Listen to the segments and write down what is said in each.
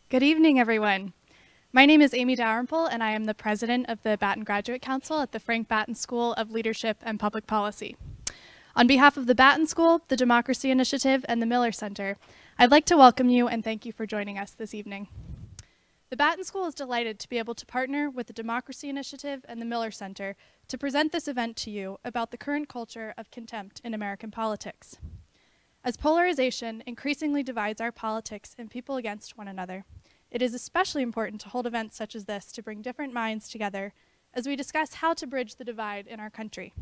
Good evening, everyone. My name is Amy Dalrymple, and I am the president of the Batten Graduate Council at the Frank Batten School of Leadership and Public Policy. On behalf of the Batten School, the Democracy Initiative, and the Miller Center, I'd like to welcome you and thank you for joining us this evening. The Batten School is delighted to be able to partner with the Democracy Initiative and the Miller Center to present this event to you about the current culture of contempt in American politics. As polarization increasingly divides our politics and people against one another, it is especially important to hold events such as this to bring different minds together as we discuss how to bridge the divide in our country.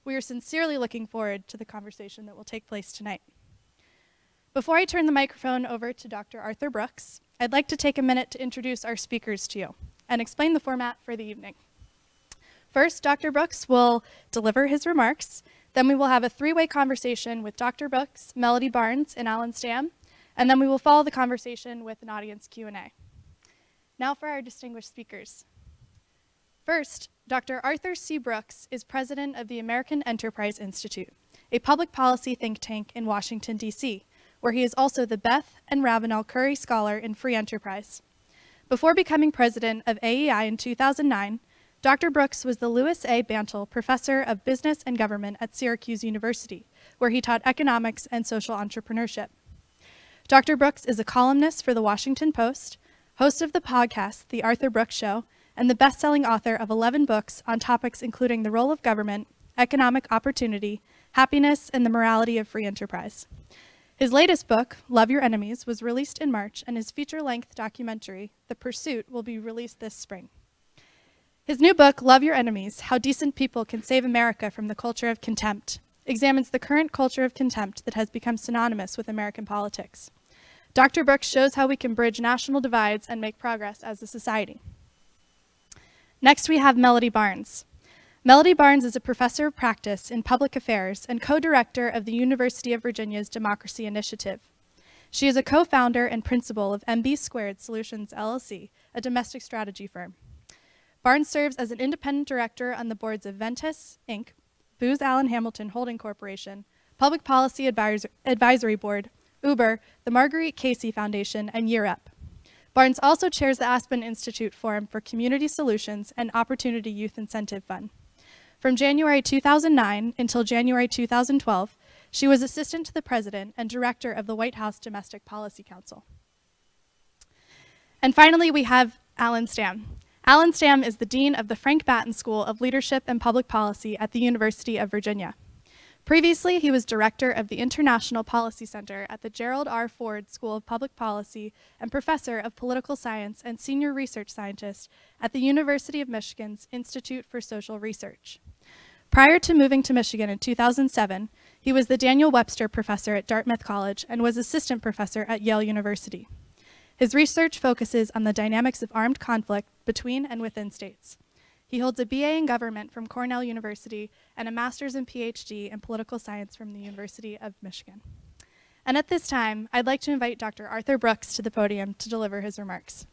We are sincerely looking forward to the conversation that will take place tonight. Before I turn the microphone over to Dr. Arthur Brooks, I'd like to take a minute to introduce our speakers to you and explain the format for the evening. First, Dr. Brooks will deliver his remarks. Then we will have a three-way conversation with Dr. Brooks, Melody Barnes, and Allan Stam, and then we will follow the conversation with an audience Q&A. Now for our distinguished speakers. First, Dr. Arthur C. Brooks is president of the American Enterprise Institute, a public policy think tank in Washington, D.C., where he is also the Beth and Ravenel Curry Scholar in Free Enterprise. Before becoming president of AEI in 2009, Dr. Brooks was the Louis A. Bantle Professor of Business and Government at Syracuse University, where he taught economics and social entrepreneurship. Dr. Brooks is a columnist for The Washington Post, host of the podcast The Arthur Brooks Show, and the best-selling author of 11 books on topics including the role of government, economic opportunity, happiness, and the morality of free enterprise. His latest book, Love Your Enemies, was released in March, and his feature-length documentary, The Pursuit, will be released this spring. His new book, Love Your Enemies, How Decent People Can Save America from the Culture of Contempt, examines the current culture of contempt that has become synonymous with American politics. Dr. Brooks shows how we can bridge national divides and make progress as a society. Next, we have Melody Barnes. Melody Barnes is a professor of practice in public affairs and co-director of the University of Virginia's Democracy Initiative. She is a co-founder and principal of MB² Solutions, LLC, a domestic strategy firm. Barnes serves as an independent director on the boards of Ventus, Inc., Booz Allen Hamilton Holding Corporation, Public Policy Advisory Board, Uber, the Marguerite Casey Foundation, and Year Up. Barnes also chairs the Aspen Institute Forum for Community Solutions and Opportunity Youth Incentive Fund. From January 2009 until January 2012, she was assistant to the president and director of the White House Domestic Policy Council. And finally, we have Allan Stam. Allan Stam is the dean of the Frank Batten School of Leadership and Public Policy at the University of Virginia. Previously, he was director of the International Policy Center at the Gerald R. Ford School of Public Policy and professor of political science and senior research scientist at the University of Michigan's Institute for Social Research. Prior to moving to Michigan in 2007, he was the Daniel Webster Professor at Dartmouth College and was assistant professor at Yale University. His research focuses on the dynamics of armed conflict between and within states. He holds a BA in government from Cornell University and a master's and PhD in political science from the University of Michigan. And at this time, I'd like to invite Dr. Arthur Brooks to the podium to deliver his remarks.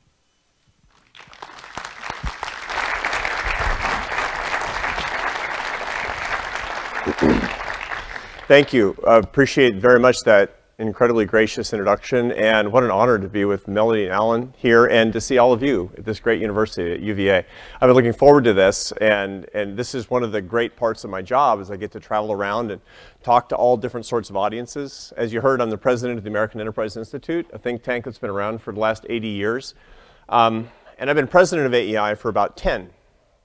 Thank you. Appreciate very much that incredibly gracious introduction, and what an honor to be with Melody and Allan here and to see all of you at this great university at UVA. I've been looking forward to this, and this is one of the great parts of my job is I get to travel around and talk to all different sorts of audiences. As you heard, I'm the president of the American Enterprise Institute, a think tank that's been around for the last 80 years. And I've been president of AEI for about 10.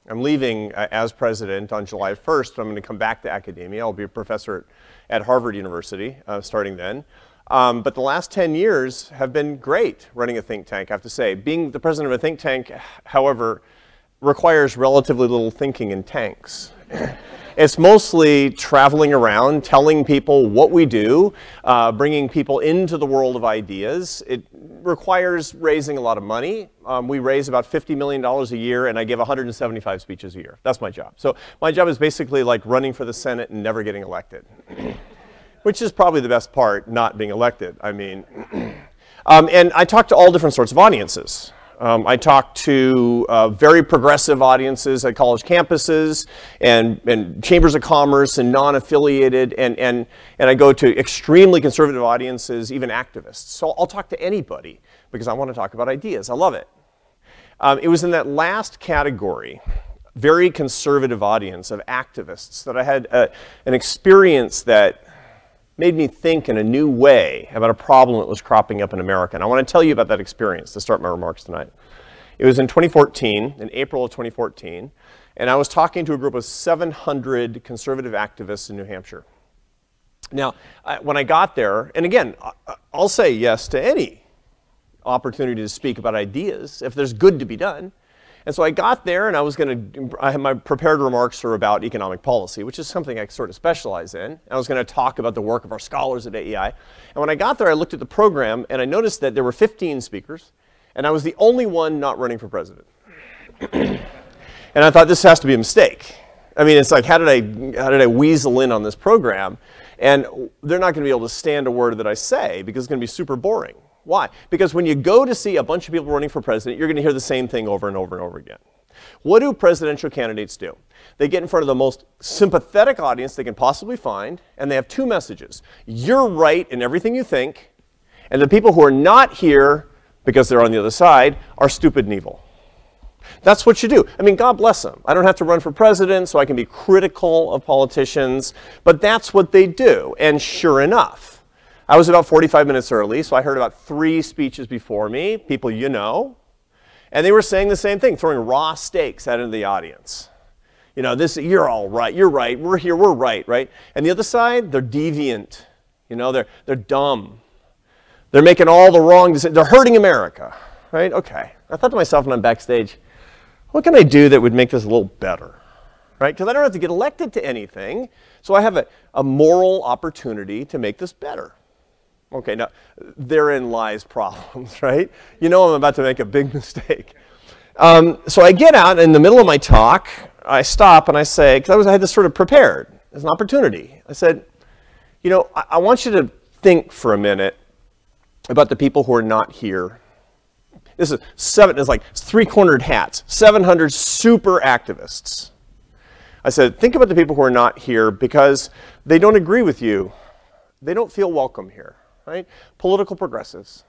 I'm leaving as president on July 1st. I'm going to come back to academia. I'll be a professor at Harvard University starting then. But the last 10 years have been great running a think tank, I have to say. Being the president of a think tank, however, requires relatively little thinking in tanks. It's mostly traveling around, telling people what we do, bringing people into the world of ideas. It requires raising a lot of money. We raise about $50 million a year, and I give 175 speeches a year. That's my job. So my job is basically like running for the Senate and never getting elected, which is probably the best part, not being elected. I mean, and I talk to all different sorts of audiences. I talk to very progressive audiences at college campuses and chambers of commerce and non-affiliated, and I go to extremely conservative audiences, even activists. So I'll talk to anybody. because I want to talk about ideas. I love it. It was in that last category, very conservative audience of activists, that I had an experience that made me think in a new way about a problem that was cropping up in America. And I want to tell you about that experience to start my remarks tonight. It was in 2014, in April of 2014, and I was talking to a group of 700 conservative activists in New Hampshire. Now, when I got there, and again, I'll say yes to any opportunity to speak about ideas if there's good to be done. And so I got there, and I had my prepared remarks are about economic policy, which is something I sort of specialize in. And I was going to talk about the work of our scholars at AEI. And when I got there, I looked at the program, and I noticed that there were 15 speakers, and I was the only one not running for president. And I thought, this has to be a mistake. I mean, it's like, how did I weasel in on this program? And they're not going to be able to stand a word that I say because it's going to be super boring. Why? Because when you go to see a bunch of people running for president, you're going to hear the same thing over and over and over again. What do presidential candidates do? They get in front of the most sympathetic audience they can possibly find, and they have two messages. You're right in everything you think, and the people who are not here because they're on the other side are stupid and evil. That's what you do. I mean, God bless them. I don't have to run for president, so I can be critical of politicians, but that's what they do. And sure enough, I was about 45 minutes early, so I heard about 3 speeches before me, people you know, and they were saying the same thing, throwing raw stakes out into the audience. You know, you're all right, you're right, we're here, we're right, right? And the other side, they're deviant. You know, they're dumb. They're making all the wrong decisions. They're hurting America, right? Okay. I thought to myself when I'm backstage, what can I do that would make this a little better, right? Because I don't have to get elected to anything, so I have a moral opportunity to make this better. Okay, now, therein lies problems, right? You know I'm about to make a big mistake. So I get out in the middle of my talk, I stop and I say, because I had this sort of prepared as an opportunity. I said, you know, I want you to think for a minute about the people who are not here. This is it's like 3-cornered hats, 700 super activists. I said, think about the people who are not here because they don't agree with you. They don't feel welcome here, right? Political progressives.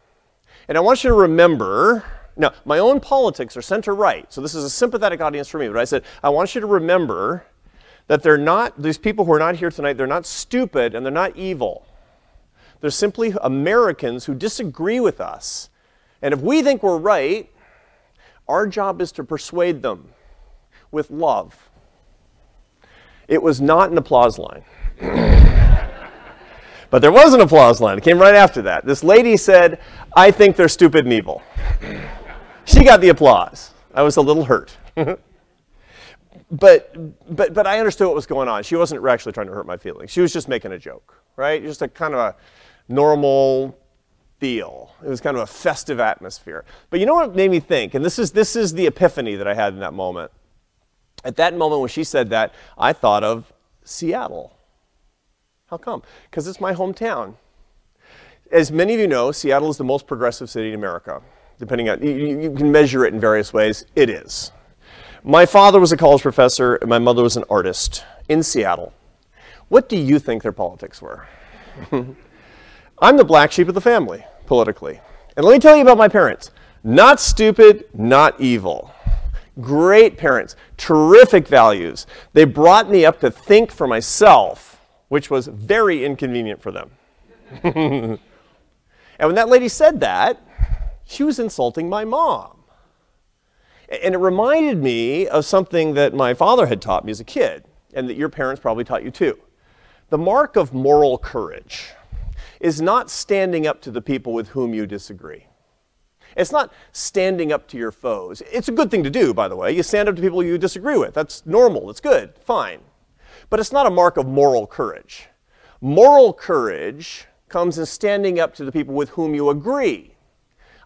And I want you to remember, now, my own politics are center-right, so this is a sympathetic audience for me, but I said, I want you to remember that these people who are not here tonight, they're not stupid and they're not evil. They're simply Americans who disagree with us. And if we think we're right, our job is to persuade them with love. It was not an applause line. But there was an applause line. It came right after that. This lady said, I think they're stupid and evil. She got the applause. I was a little hurt. But I understood what was going on. She wasn't actually trying to hurt my feelings. She was just making a joke, right? Just a kind of a normal feel. It was kind of a festive atmosphere. But you know what made me think? And this is the epiphany that I had in that moment. At that moment when she said that, I thought of Seattle. How come? Because it's my hometown. As many of you know, Seattle is the most progressive city in America. Depending on, you can measure it in various ways. It is. My father was a college professor, and my mother was an artist in Seattle. What do you think their politics were? I'm the black sheep of the family, politically. And let me tell you about my parents. Not stupid, not evil. Great parents, terrific values. They brought me up to think for myself, which was very inconvenient for them. And when that lady said that, she was insulting my mom. And it reminded me of something that my father had taught me as a kid, and that your parents probably taught you too. The mark of moral courage is not standing up to the people with whom you disagree. It's not standing up to your foes. It's a good thing to do, by the way. You stand up to people you disagree with. That's normal. It's good. Fine. But it's not a mark of moral courage. Moral courage comes in standing up to the people with whom you agree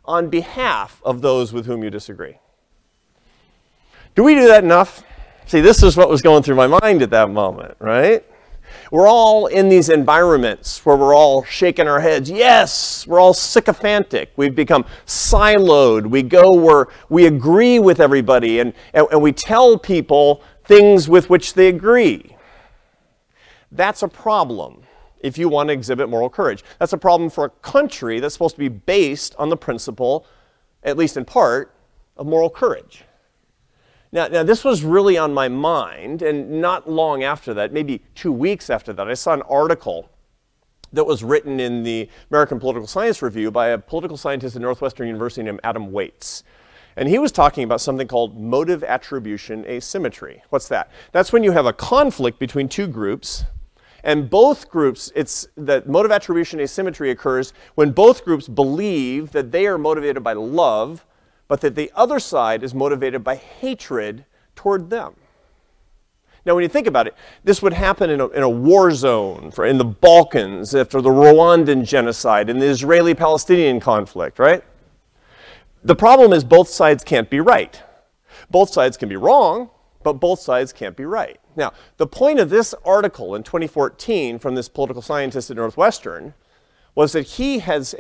on behalf of those with whom you disagree. Do we do that enough? See, this is what was going through my mind at that moment, right? We're all in these environments where we're all shaking our heads. Yes, we're all sycophantic. We've become siloed. We go where we agree with everybody, and we tell people things with which they agree. That's a problem if you want to exhibit moral courage. That's a problem for a country that's supposed to be based on the principle at least in part, of moral courage. Now, this was really on my mind, and not long after that, maybe 2 weeks after that, I saw an article that was written in the American Political Science Review by a political scientist at Northwestern University named Adam Waits. And he was talking about something called motive attribution asymmetry. What's that? That's when you have a conflict between two groups, and both groups, it's that motive attribution asymmetry occurs when both groups believe that they are motivated by love, but that the other side is motivated by hatred toward them. Now, when you think about it, this would happen in a war zone, in the Balkans, after the Rwandan genocide, in the Israeli-Palestinian conflict, right? The problem is both sides can't be right. Both sides can be wrong, but both sides can't be right. Now, the point of this article in 2014 from this political scientist at Northwestern was that he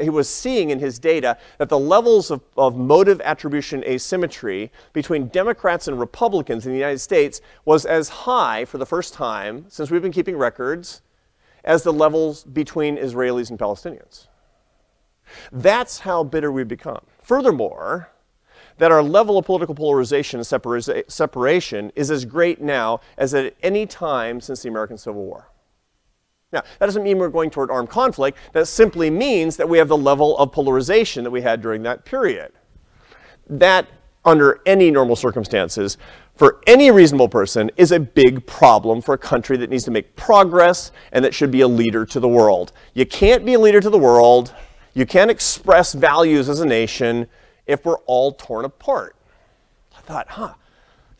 was seeing in his data that the levels of motive attribution asymmetry between Democrats and Republicans in the United States was as high for the first time since we've been keeping records as the levels between Israelis and Palestinians. That's how bitter we've become. Furthermore, that our level of political polarization and separation is as great now as at any time since the American Civil War. Now, that doesn't mean we're going toward armed conflict. That simply means that we have the level of polarization that we had during that period. That, under any normal circumstances, for any reasonable person, is a big problem for a country that needs to make progress and that should be a leader to the world. You can't be a leader to the world, you can't express values as a nation if we're all torn apart. I thought,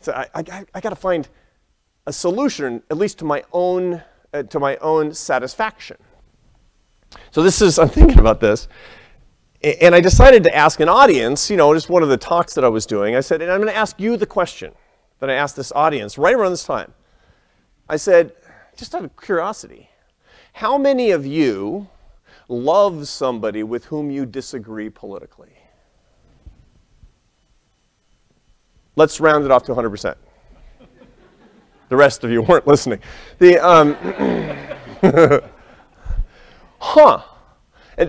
so I got to find a solution, at least to my own satisfaction. So I'm thinking about this, and I decided to ask an audience, just one of the talks that I was doing. I said, and I'm going to ask you the question that I asked this audience right around this time. I said, just out of curiosity, how many of you love somebody with whom you disagree politically? Let's round it off to 100%. The rest of you weren't listening. And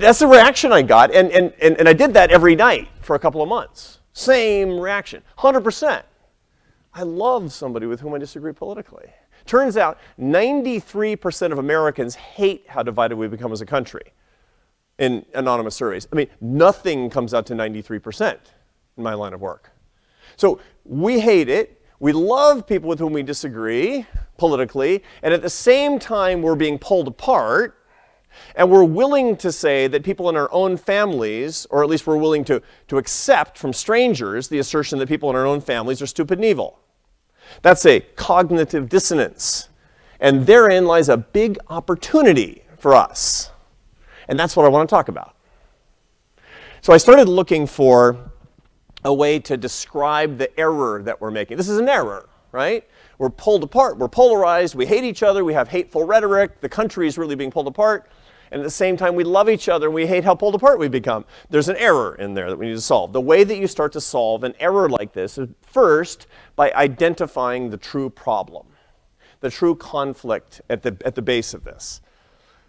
that's the reaction I got, and I did that every night for a couple of months. Same reaction, 100%. I love somebody with whom I disagree politically. Turns out 93% of Americans hate how divided we've become as a country in anonymous surveys. I mean, nothing comes out to 93% in my line of work. So we hate it. We love people with whom we disagree politically, and at the same time we're being pulled apart, and we're willing to say that people in our own families, or at least we're willing to accept from strangers the assertion that people in our own families are stupid and evil. That's a cognitive dissonance, and therein lies a big opportunity for us, and that's what I want to talk about. So I started looking for a way to describe the error that we're making. This is an error, right? We're pulled apart, we're polarized, we hate each other, we have hateful rhetoric, the country is really being pulled apart, and at the same time we love each other and we hate how pulled apart we've become. There's an error in there that we need to solve. The way that you start to solve an error like this is first by identifying the true problem, the true conflict at the base of this.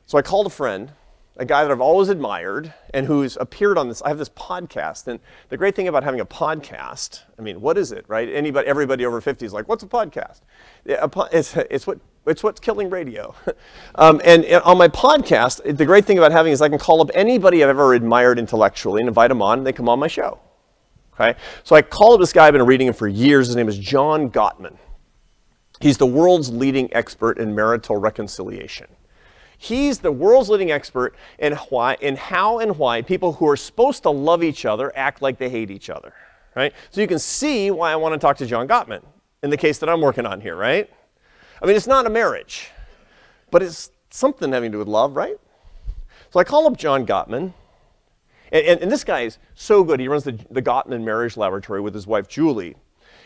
So I called a friend, a guy that I've always admired and who's appeared on this. I have this podcast, and the great thing about having a podcast, I mean, what is it, right? Everybody over 50 is like, what's a podcast? It's what's killing radio. And on my podcast, the great thing about having is I can call up anybody I've ever admired intellectually and invite them on, and they come on my show. Okay? So I called up this guy I've been reading him for years. His name is John Gottman. He's the world's leading expert in marital reconciliation. He's the world's leading expert in how and why people who are supposed to love each other act like they hate each other, right? So you can see why I want to talk to John Gottman in the case that I'm working on here, right? I mean, it's not a marriage, but it's something having to do with love, right? So I call up John Gottman, and this guy is so good. He runs the Gottman Marriage Laboratory with his wife, Julie,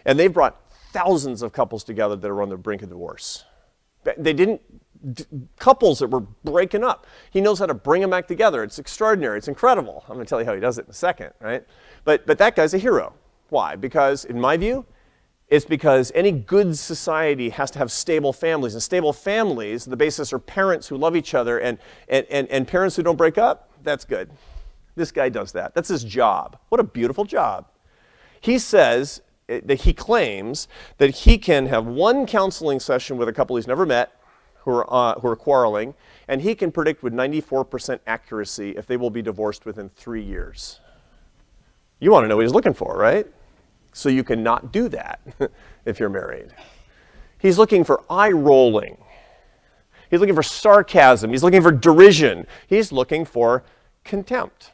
and they've brought thousands of couples together that are on the brink of divorce. Couples that were breaking up. He knows how to bring them back together. It's extraordinary. It's incredible. I'm going to tell you how he does it in a second, right? But that guy's a hero. Why? Because, in my view, it's because any good society has to have stable families. And stable families, the basis are parents who love each other and parents who don't break up. That's good. This guy does that. That's his job. What a beautiful job. He says that he claims that he can have one counseling session with a couple he's never met who are quarreling, and he can predict with 94% accuracy if they will be divorced within 3 years. You want to know what he's looking for, right? So you cannot do that if you're married. He's looking for eye rolling. He's looking for sarcasm. He's looking for derision. He's looking for contempt.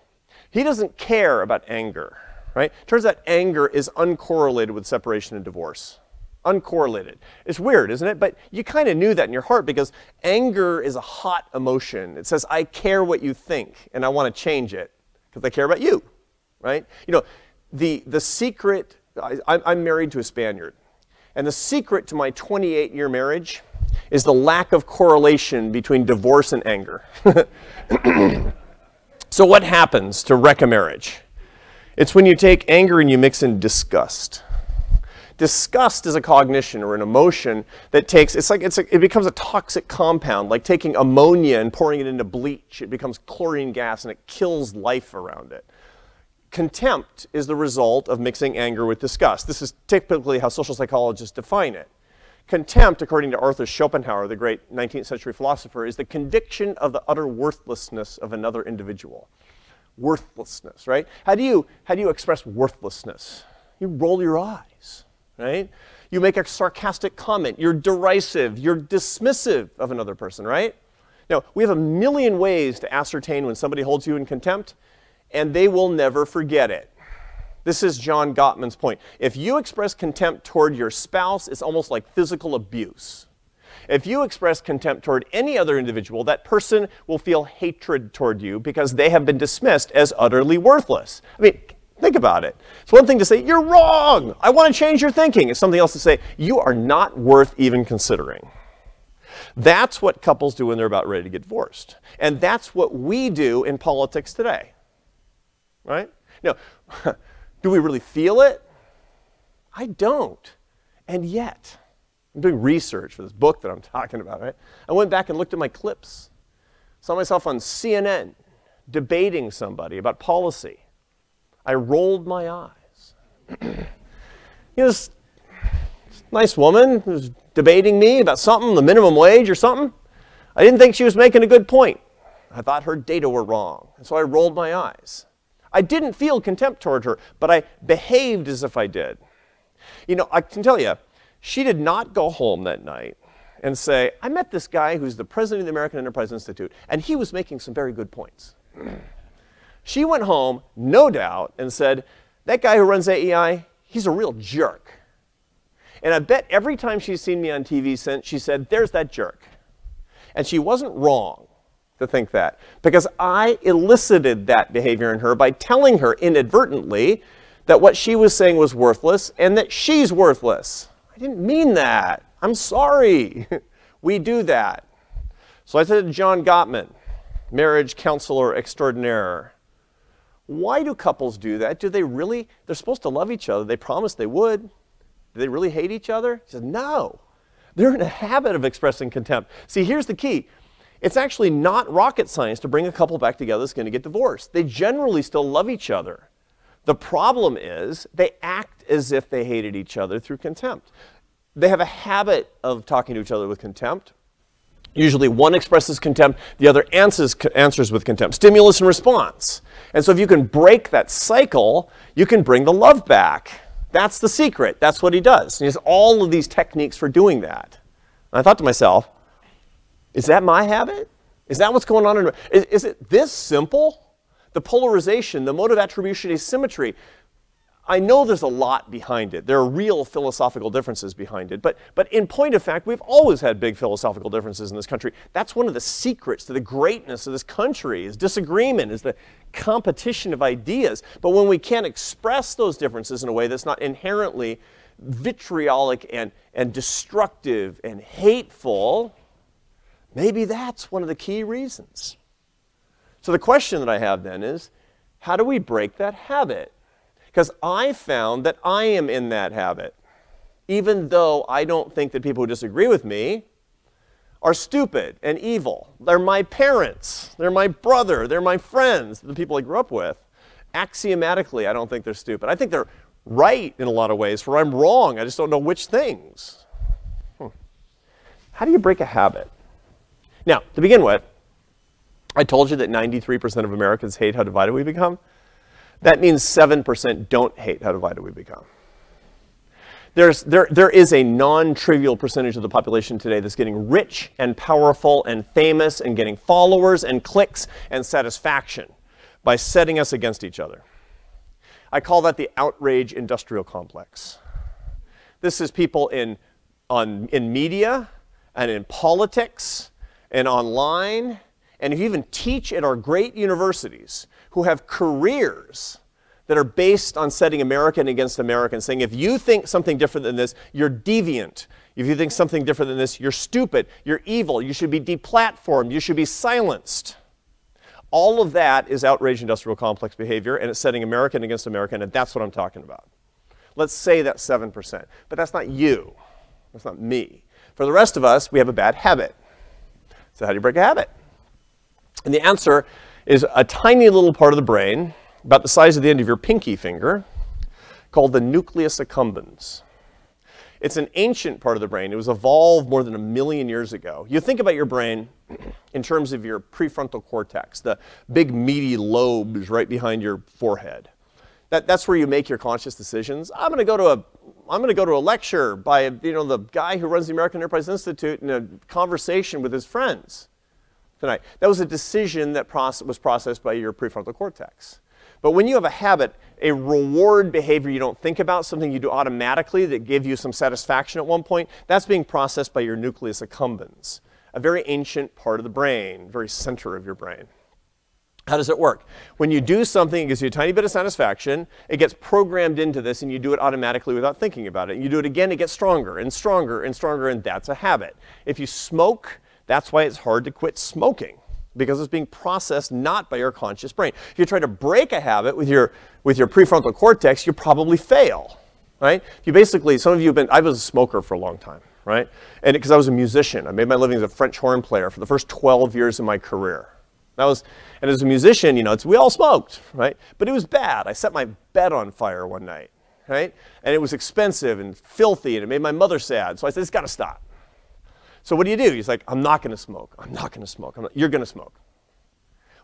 He doesn't care about anger, right? Turns out anger is uncorrelated with separation and divorce. Uncorrelated. It's weird, isn't it? But you kind of knew that in your heart because anger is a hot emotion. It says, I care what you think, and I want to change it because I care about you, right? You know, the secret, I'm married to a Spaniard, and the secret to my 28-year marriage is the lack of correlation between divorce and anger. So what happens to wreck a marriage? It's when you take anger and you mix in disgust. Disgust is a cognition or an emotion that takes, it becomes a toxic compound, like taking ammonia and pouring it into bleach. It becomes chlorine gas and it kills life around it. Contempt is the result of mixing anger with disgust. This is typically how social psychologists define it. Contempt, according to Arthur Schopenhauer, the great 19th century philosopher, is the conviction of the utter worthlessness of another individual. Worthlessness, right? How do you express worthlessness? You roll your eyes. Right? You make a sarcastic comment. You're derisive. You're dismissive of another person, right? Now, we have a million ways to ascertain when somebody holds you in contempt, and they will never forget it. This is John Gottman's point. If you express contempt toward your spouse, it's almost like physical abuse. If you express contempt toward any other individual, that person will feel hatred toward you because they have been dismissed as utterly worthless. I mean, think about it. It's one thing to say, you're wrong. I want to change your thinking. It's something else to say, you are not worth even considering. That's what couples do when they're about ready to get divorced. And that's what we do in politics today. Right? Now, do we really feel it? I don't. And yet, I'm doing research for this book that I'm talking about, right? I went back and looked at my clips. Saw myself on CNN debating somebody about policy. I rolled my eyes. You know, this nice woman was debating me about something, the minimum wage or something. I didn't think she was making a good point. I thought her data were wrong, and so I rolled my eyes. I didn't feel contempt toward her, but I behaved as if I did. You know, I can tell you, she did not go home that night and say, I met this guy who's the president of the American Enterprise Institute, and he was making some very good points. She went home, no doubt, and said, that guy who runs AEI, he's a real jerk. And I bet every time she's seen me on TV since, she said, there's that jerk. And she wasn't wrong to think that, because I elicited that behavior in her by telling her inadvertently that what she was saying was worthless and that she's worthless. I didn't mean that. I'm sorry. We do that. So I said to John Gottman, marriage counselor extraordinaire, why do couples do that? Do they really? They're supposed to love each other. They promised they would. Do they really hate each other? He said, no. They're in a habit of expressing contempt. See, here's the key. It's actually not rocket science to bring a couple back together that's going to get divorced. They generally still love each other. The problem is they act as if they hated each other through contempt. They have a habit of talking to each other with contempt. Usually one expresses contempt, the other answers with contempt. Stimulus and response. And so if you can break that cycle, you can bring the love back. That's the secret. That's what he does. And he has all of these techniques for doing that. And I thought to myself, is that my habit? Is that what's going on? Is it this simple? The polarization, the mode of attribution, asymmetry. I know there's a lot behind it. There are real philosophical differences behind it. But in point of fact, we've always had big philosophical differences in this country. That's one of the secrets to the greatness of this country, is disagreement, is the competition of ideas. But when we can't express those differences in a way that's not inherently vitriolic and destructive and hateful, maybe that's one of the key reasons. So the question that I have then is, how do we break that habit? Because I found that I am in that habit. Even though I don't think that people who disagree with me, are stupid and evil. They're my parents. They're my brother. They're my friends, the people I grew up with. Axiomatically, I don't think they're stupid. I think they're right in a lot of ways, where I'm wrong. I just don't know which things. How do you break a habit? Now, to begin with, I told you that 93% of Americans hate how divided we become. That means 7% don't hate how divided we become. There is a non-trivial percentage of the population today that's getting rich and powerful and famous and getting followers and clicks and satisfaction by setting us against each other. I call that the outrage industrial complex. This is people in media and in politics and online, and who even teach at our great universities, who have careers that are based on setting American against American, saying if you think something different than this, you're deviant. If you think something different than this, you're stupid, you're evil, you should be deplatformed, you should be silenced. All of that is outrage industrial complex behavior, and it's setting American against American, and that's what I'm talking about. Let's say that's 7%, but that's not you. That's not me. For the rest of us, we have a bad habit. So how do you break a habit? And the answer is a tiny little part of the brain, about the size of the end of your pinky finger, called the nucleus accumbens. It's an ancient part of the brain. It was evolved more than 1 million years ago. You think about your brain in terms of your prefrontal cortex, the big meaty lobes right behind your forehead. That's where you make your conscious decisions. I'm going to go to a lecture by the guy who runs the American Enterprise Institute in a conversation with his friends tonight. That was a decision that was processed by your prefrontal cortex. But when you have a habit, a reward behavior you don't think about, something you do automatically that gave you some satisfaction at one point, that's being processed by your nucleus accumbens, a very ancient part of the brain, very center of your brain. How does it work? When you do something, it gives you a tiny bit of satisfaction, it gets programmed into this, and you do it automatically without thinking about it. And you do it again, it gets stronger and stronger and stronger, and that's a habit. If you smoke, that's why it's hard to quit smoking, because it's being processed not by your conscious brain. If you try to break a habit with your prefrontal cortex, you probably fail, right? You basically, some of you have been, I was a smoker for a long time, right? And because I was a musician, I made my living as a French horn player for the first 12 years of my career. And as a musician, we all smoked, right? But it was bad. I set my bed on fire one night, right? And it was expensive and filthy, and it made my mother sad. So I said, it's got to stop. So what do? He's like, I'm not going to smoke. I'm not going to smoke. You're going to smoke.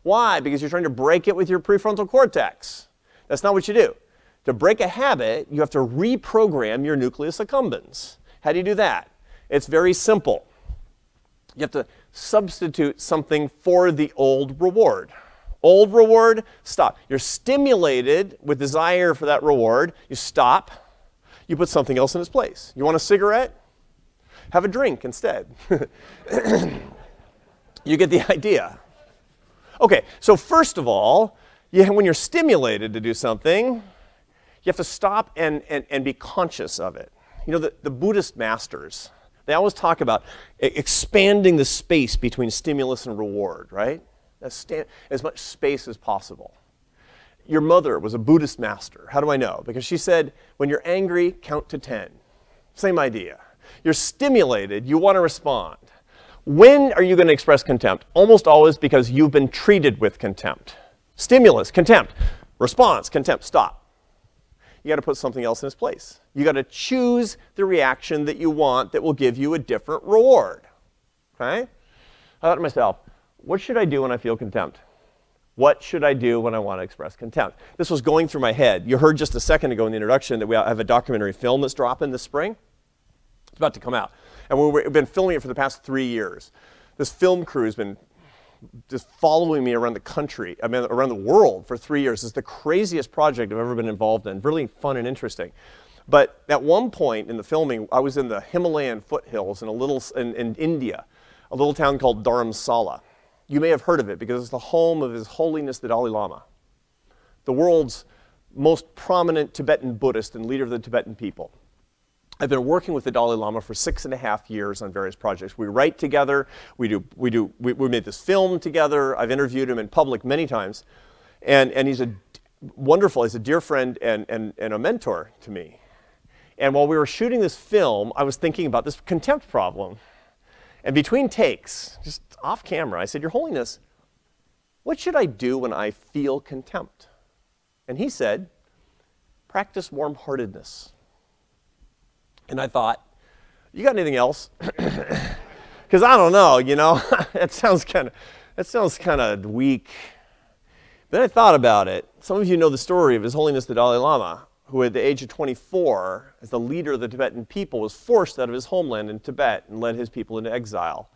Why? Because you're trying to break it with your prefrontal cortex. That's not what you do. To break a habit, you have to reprogram your nucleus accumbens. How do you do that? It's very simple. You have to substitute something for the old reward. Old reward, stop. You're stimulated with desire for that reward. You stop. You put something else in its place. You want a cigarette? Have a drink instead. You get the idea. Okay, so first of all, when you're stimulated to do something, you have to stop and be conscious of it. The Buddhist masters, they always talk about expanding the space between stimulus and reward, right? As much space as possible. Your mother was a Buddhist master. How do I know? Because she said, when you're angry, count to 10. Same idea. You're stimulated, you want to respond. When are you going to express contempt? Almost always because you've been treated with contempt. Stimulus, contempt. Response, contempt, stop. You got to put something else in its place. You got to choose the reaction that you want that will give you a different reward. Okay? I thought to myself, what should I do when I feel contempt? What should I do when I want to express contempt? This was going through my head. You heard just a second ago in the introduction that we have a documentary film that's dropping this spring. It's about to come out. And we've been filming it for the past 3 years. This film crew has been just following me around the country, around the world for 3 years. It's the craziest project I've ever been involved in. Really fun and interesting. But at one point in the filming, I was in the Himalayan foothills in India, a little town called Dharamsala. You may have heard of it because it's the home of His Holiness the Dalai Lama, the world's most prominent Tibetan Buddhist and leader of the Tibetan people. I've been working with the Dalai Lama for 6.5 years on various projects. We write together. We made this film together. I've interviewed him in public many times, and he's he's a dear friend and a mentor to me. And while we were shooting this film, I was thinking about this contempt problem. And between takes, just off camera, I said, Your Holiness, what should I do when I feel contempt? And he said, practice warm-heartedness. And I thought, you got anything else? Because I don't know, you know, that sounds kind of weak. Then I thought about it. Some of you know the story of His Holiness the Dalai Lama, who at the age of 24, as the leader of the Tibetan people, was forced out of his homeland in Tibet and led his people into exile.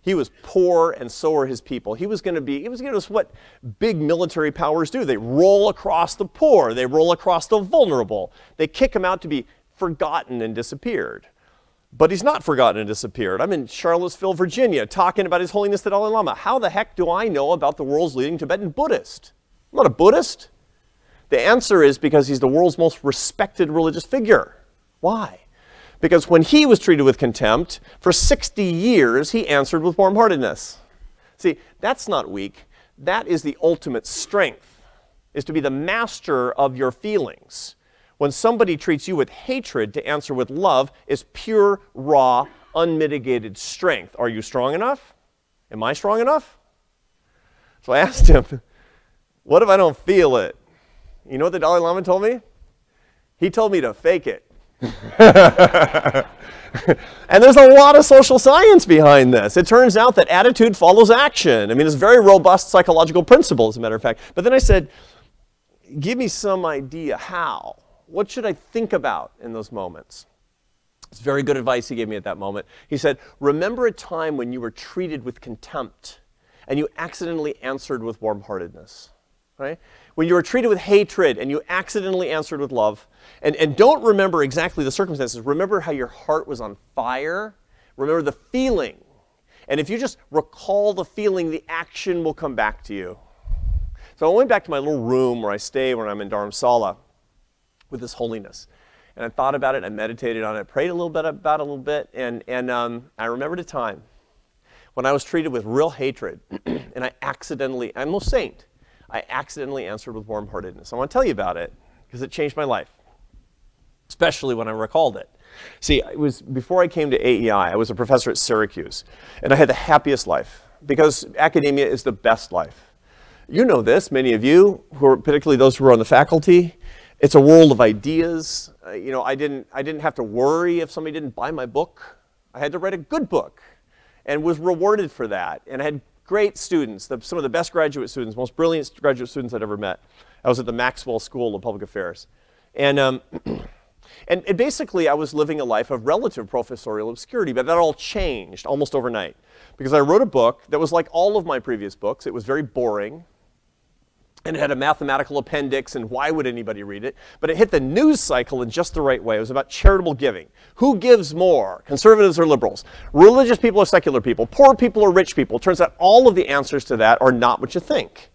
He was poor, and so were his people. He was going to do what big military powers do. They roll across the poor. They roll across the vulnerable. They kick him out to be forgotten and disappeared. But he's not forgotten and disappeared. I'm in Charlottesville, Virginia, talking about His Holiness the Dalai Lama. How the heck do I know about the world's leading Tibetan Buddhist? I'm not a Buddhist. The answer is because he's the world's most respected religious figure. Why? Because when he was treated with contempt, for 60 years, he answered with warm-heartedness. See, that's not weak. That is the ultimate strength, is to be the master of your feelings. When somebody treats you with hatred, to answer with love is pure, raw, unmitigated strength. Are you strong enough? Am I strong enough? So I asked him, what if I don't feel it? You know what the Dalai Lama told me? He told me to fake it. And there's a lot of social science behind this. It turns out that attitude follows action. I mean, it's a very robust psychological principle, as a matter of fact. But then I said, give me some idea how. What should I think about in those moments? It's very good advice he gave me at that moment. He said, remember a time when you were treated with contempt and you accidentally answered with warm-heartedness. Right? When you were treated with hatred and you accidentally answered with love, and don't remember exactly the circumstances, remember how your heart was on fire, remember the feeling, and if you just recall the feeling, the action will come back to you. So I went back to my little room where I stay when I'm in Dharamsala with His Holiness, and I thought about it, I meditated on it, prayed a little bit about it a little bit, and I remembered a time when I was treated with real hatred, and I'm no saint, I accidentally answered with warm-heartedness. I want to tell you about it because it changed my life, especially when I recalled it. See, it was before I came to AEI, I was a professor at Syracuse, and I had the happiest life because academia is the best life. You know this, many of you, particularly those who are on the faculty. It's a world of ideas. You know, I didn't have to worry if somebody didn't buy my book. I had to write a good book and was rewarded for that, and I had great students, some of the best graduate students, most brilliant graduate students I'd ever met. I was at the Maxwell School of Public Affairs. And basically, I was living a life of relative professorial obscurity, but that all changed almost overnight. Because I wrote a book that was like all of my previous books. It was very boring. And it had a mathematical appendix, and why would anybody read it? But it hit the news cycle in just the right way. It was about charitable giving. Who gives more, conservatives or liberals? Religious people or secular people? Poor people or rich people? It turns out all of the answers to that are not what you think.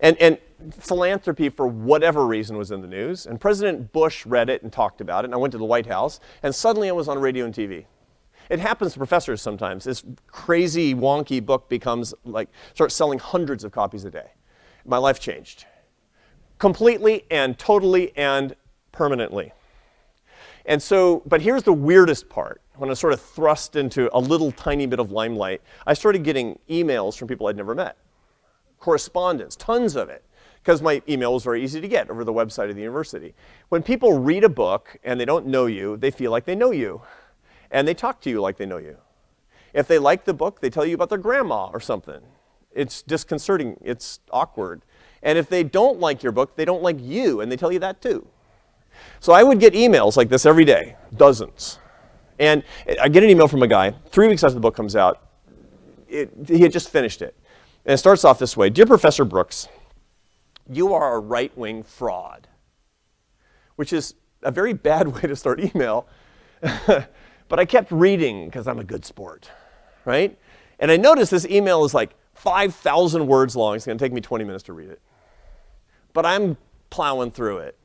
And philanthropy, for whatever reason, was in the news. And President Bush read it and talked about it. And I went to the White House, and suddenly I was on radio and TV. It happens to professors sometimes. This crazy, wonky book starts selling hundreds of copies a day. My life changed completely and totally and permanently. And so, but here's the weirdest part. When I was sort of thrust into a little tiny bit of limelight, I started getting emails from people I'd never met. Correspondence, tons of it, because my email was very easy to get over the website of the university. When people read a book and they don't know you, they feel like they know you. And they talk to you like they know you. If they like the book, they tell you about their grandma or something. It's disconcerting, it's awkward. And if they don't like your book, they don't like you, and they tell you that too. So I would get emails like this every day, dozens. And I get an email from a guy, 3 weeks after the book comes out. He had just finished it. And it starts off this way: Dear Professor Brooks, you are a right-wing fraud. Which is a very bad way to start email. But I kept reading because I'm a good sport, right? And I noticed this email is like 5,000 words long. It's going to take me 20 minutes to read it. But I'm plowing through it.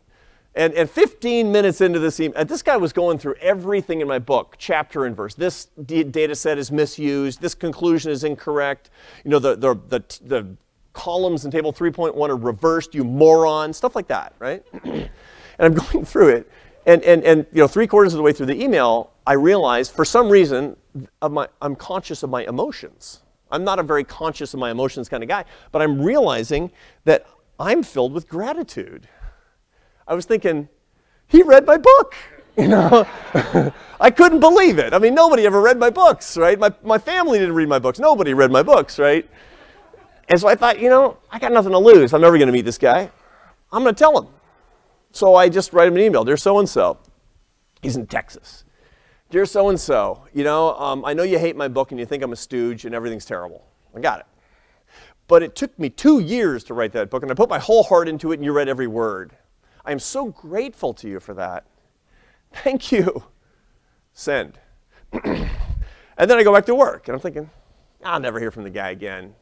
And 15 minutes into this email, this guy was going through everything in my book, chapter and verse. This data set is misused. This conclusion is incorrect. You know, the columns in table 3.1 are reversed, you moron, stuff like that, right? And I'm going through it. And you know, 3/4 of the way through the email, I realized for some reason I'm conscious of my emotions. I'm not a very conscious of my emotions kind of guy, but I'm realizing that I'm filled with gratitude. I was thinking, he read my book, you know. I couldn't believe it. I mean, nobody ever read my books, right? My family didn't read my books. Nobody read my books, right? And so I thought, you know, I got nothing to lose. I'm never going to meet this guy. I'm going to tell him. So I just write him an email. Dear so-and-so. He's in Texas. Dear so-and-so, you know, I know you hate my book and you think I'm a stooge and everything's terrible. I got it. But it took me 2 years to write that book, and I put my whole heart into it, and you read every word. I am so grateful to you for that. Thank you. Send. And then I go back to work, and I'm thinking, I'll never hear from the guy again.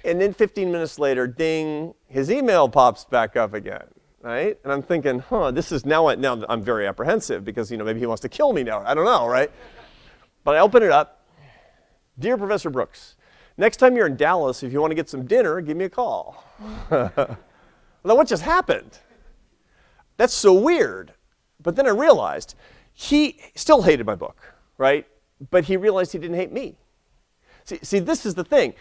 And then 15 minutes later, ding, his email pops back up again. Right? And I'm thinking, this is now I'm very apprehensive because, you know, maybe he wants to kill me now. I don't know, right? But I open it up. Dear Professor Brooks, next time you're in Dallas, if you want to get some dinner, give me a call. Well, what just happened? That's so weird. But then I realized he still hated my book, right? But he realized he didn't hate me. See, this is the thing.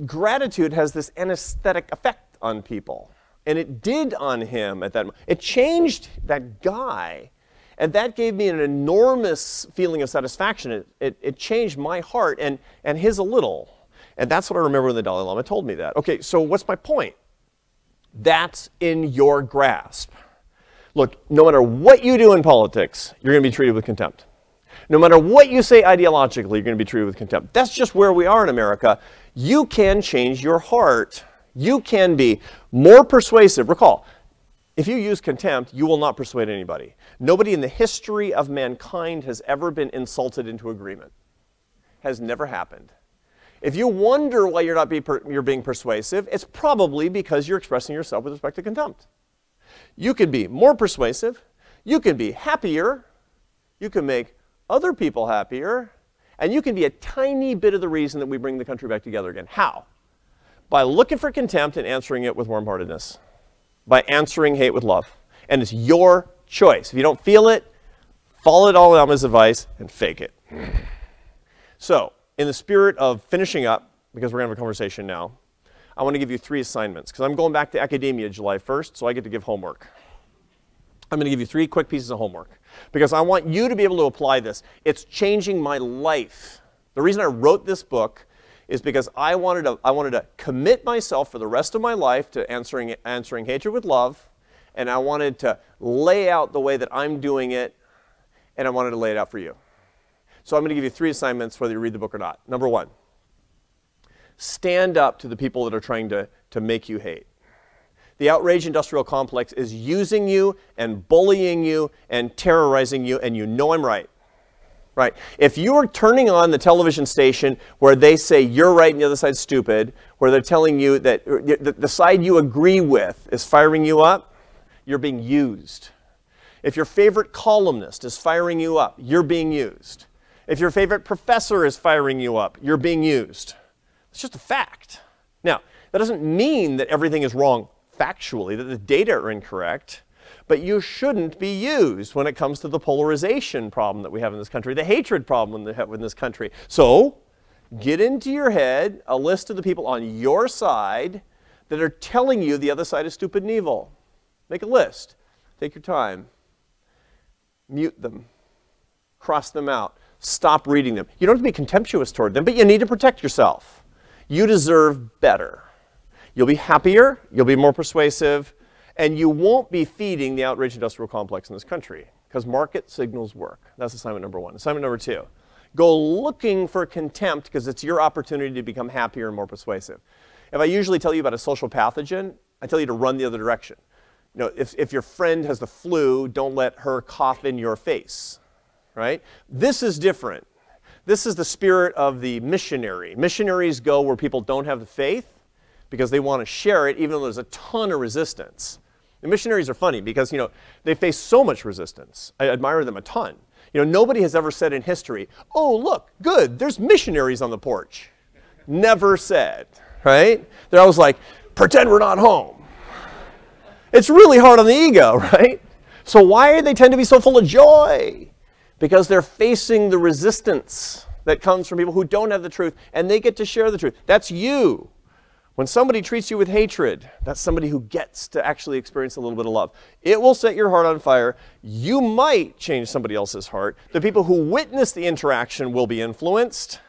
Gratitude has this anesthetic effect on people. And it did on him at that moment. It changed that guy. And that gave me an enormous feeling of satisfaction. It changed my heart and his a little. And that's what I remember when the Dalai Lama told me that. Okay, so what's my point? That's in your grasp. Look, no matter what you do in politics, you're going to be treated with contempt. No matter what you say ideologically, you're going to be treated with contempt. That's just where we are in America. You can change your heart. You can be more persuasive. Recall, if you use contempt, you will not persuade anybody. Nobody in the history of mankind has ever been insulted into agreement. Has never happened. If you wonder why you're being persuasive, it's probably because you're expressing yourself with respect to contempt. You can be more persuasive. You can be happier. You can make other people happier. And you can be a tiny bit of the reason that we bring the country back together again. How? By looking for contempt and answering it with warm-heartedness. By answering hate with love. And it's your choice. If you don't feel it, follow Dalai Lama's advice and fake it. So, in the spirit of finishing up, because we're going to have a conversation now, I want to give you 3 assignments. Because I'm going back to academia July 1st, so I get to give homework. I'm going to give you 3 quick pieces of homework. Because I want you to be able to apply this. It's changing my life. The reason I wrote this book is because I wanted to commit myself for the rest of my life to answering hatred with love, and I wanted to lay out the way that I'm doing it, and I wanted to lay it out for you. So I'm going to give you 3 assignments whether you read the book or not. Number 1, stand up to the people that are trying to make you hate. The outrage industrial complex is using you and bullying you and terrorizing you, and you know I'm right. Right. If you are turning on the television station where they say you're right and the other side's stupid, where they're telling you that the side you agree with is firing you up, you're being used. If your favorite columnist is firing you up, you're being used. If your favorite professor is firing you up, you're being used. It's just a fact. Now, that doesn't mean that everything is wrong factually, that the data are incorrect. But you shouldn't be used when it comes to the polarization problem that we have in this country, the hatred problem that we have in this country. So get into your head a list of the people on your side that are telling you the other side is stupid and evil. Make a list. Take your time. Mute them. Cross them out. Stop reading them. You don't have to be contemptuous toward them, but you need to protect yourself. You deserve better. You'll be happier. You'll be more persuasive. And you won't be feeding the outrage industrial complex in this country because market signals work. That's assignment number 1. Assignment number 2, go looking for contempt because it's your opportunity to become happier and more persuasive. If I usually tell you about a social pathogen, I tell you to run the other direction. You know, if your friend has the flu, don't let her cough in your face, right? This is different. This is the spirit of the missionary. Missionaries go where people don't have the faith because they want to share it even though there's a ton of resistance. The missionaries are funny because, you know, they face so much resistance. I admire them a ton. You know, nobody has ever said in history, oh, look, good, there's missionaries on the porch. Never said, right? They're always like, pretend we're not home. It's really hard on the ego, right? So why do they tend to be so full of joy? because they're facing the resistance that comes from people who don't have the truth, and they get to share the truth. That's you. When somebody treats you with hatred, that's somebody who gets to actually experience a little bit of love. It will set your heart on fire. You might change somebody else's heart. The people who witness the interaction will be influenced.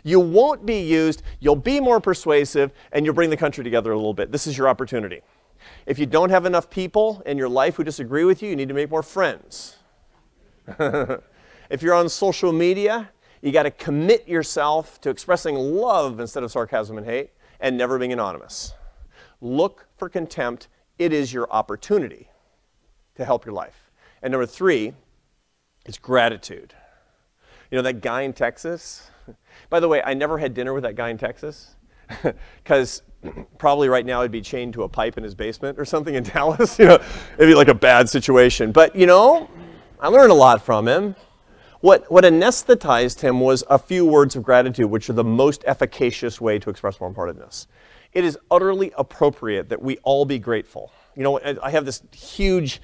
You won't be used. You'll be more persuasive, and you'll bring the country together a little bit. This is your opportunity. If you don't have enough people in your life who disagree with you, you need to make more friends. If you're on social media, you got to commit yourself to expressing love instead of sarcasm and hate, and never being anonymous. Look for contempt. It is your opportunity to help your life. And number 3 is gratitude. You know that guy in Texas? By the way, I never had dinner with that guy in Texas, because probably right now he'd be chained to a pipe in his basement or something in Dallas. You know, it'd be like a bad situation. But you know, I learned a lot from him. What anesthetized him was a few words of gratitude, which are the most efficacious way to express warm-heartedness. It is utterly appropriate that we all be grateful. You know, I have this huge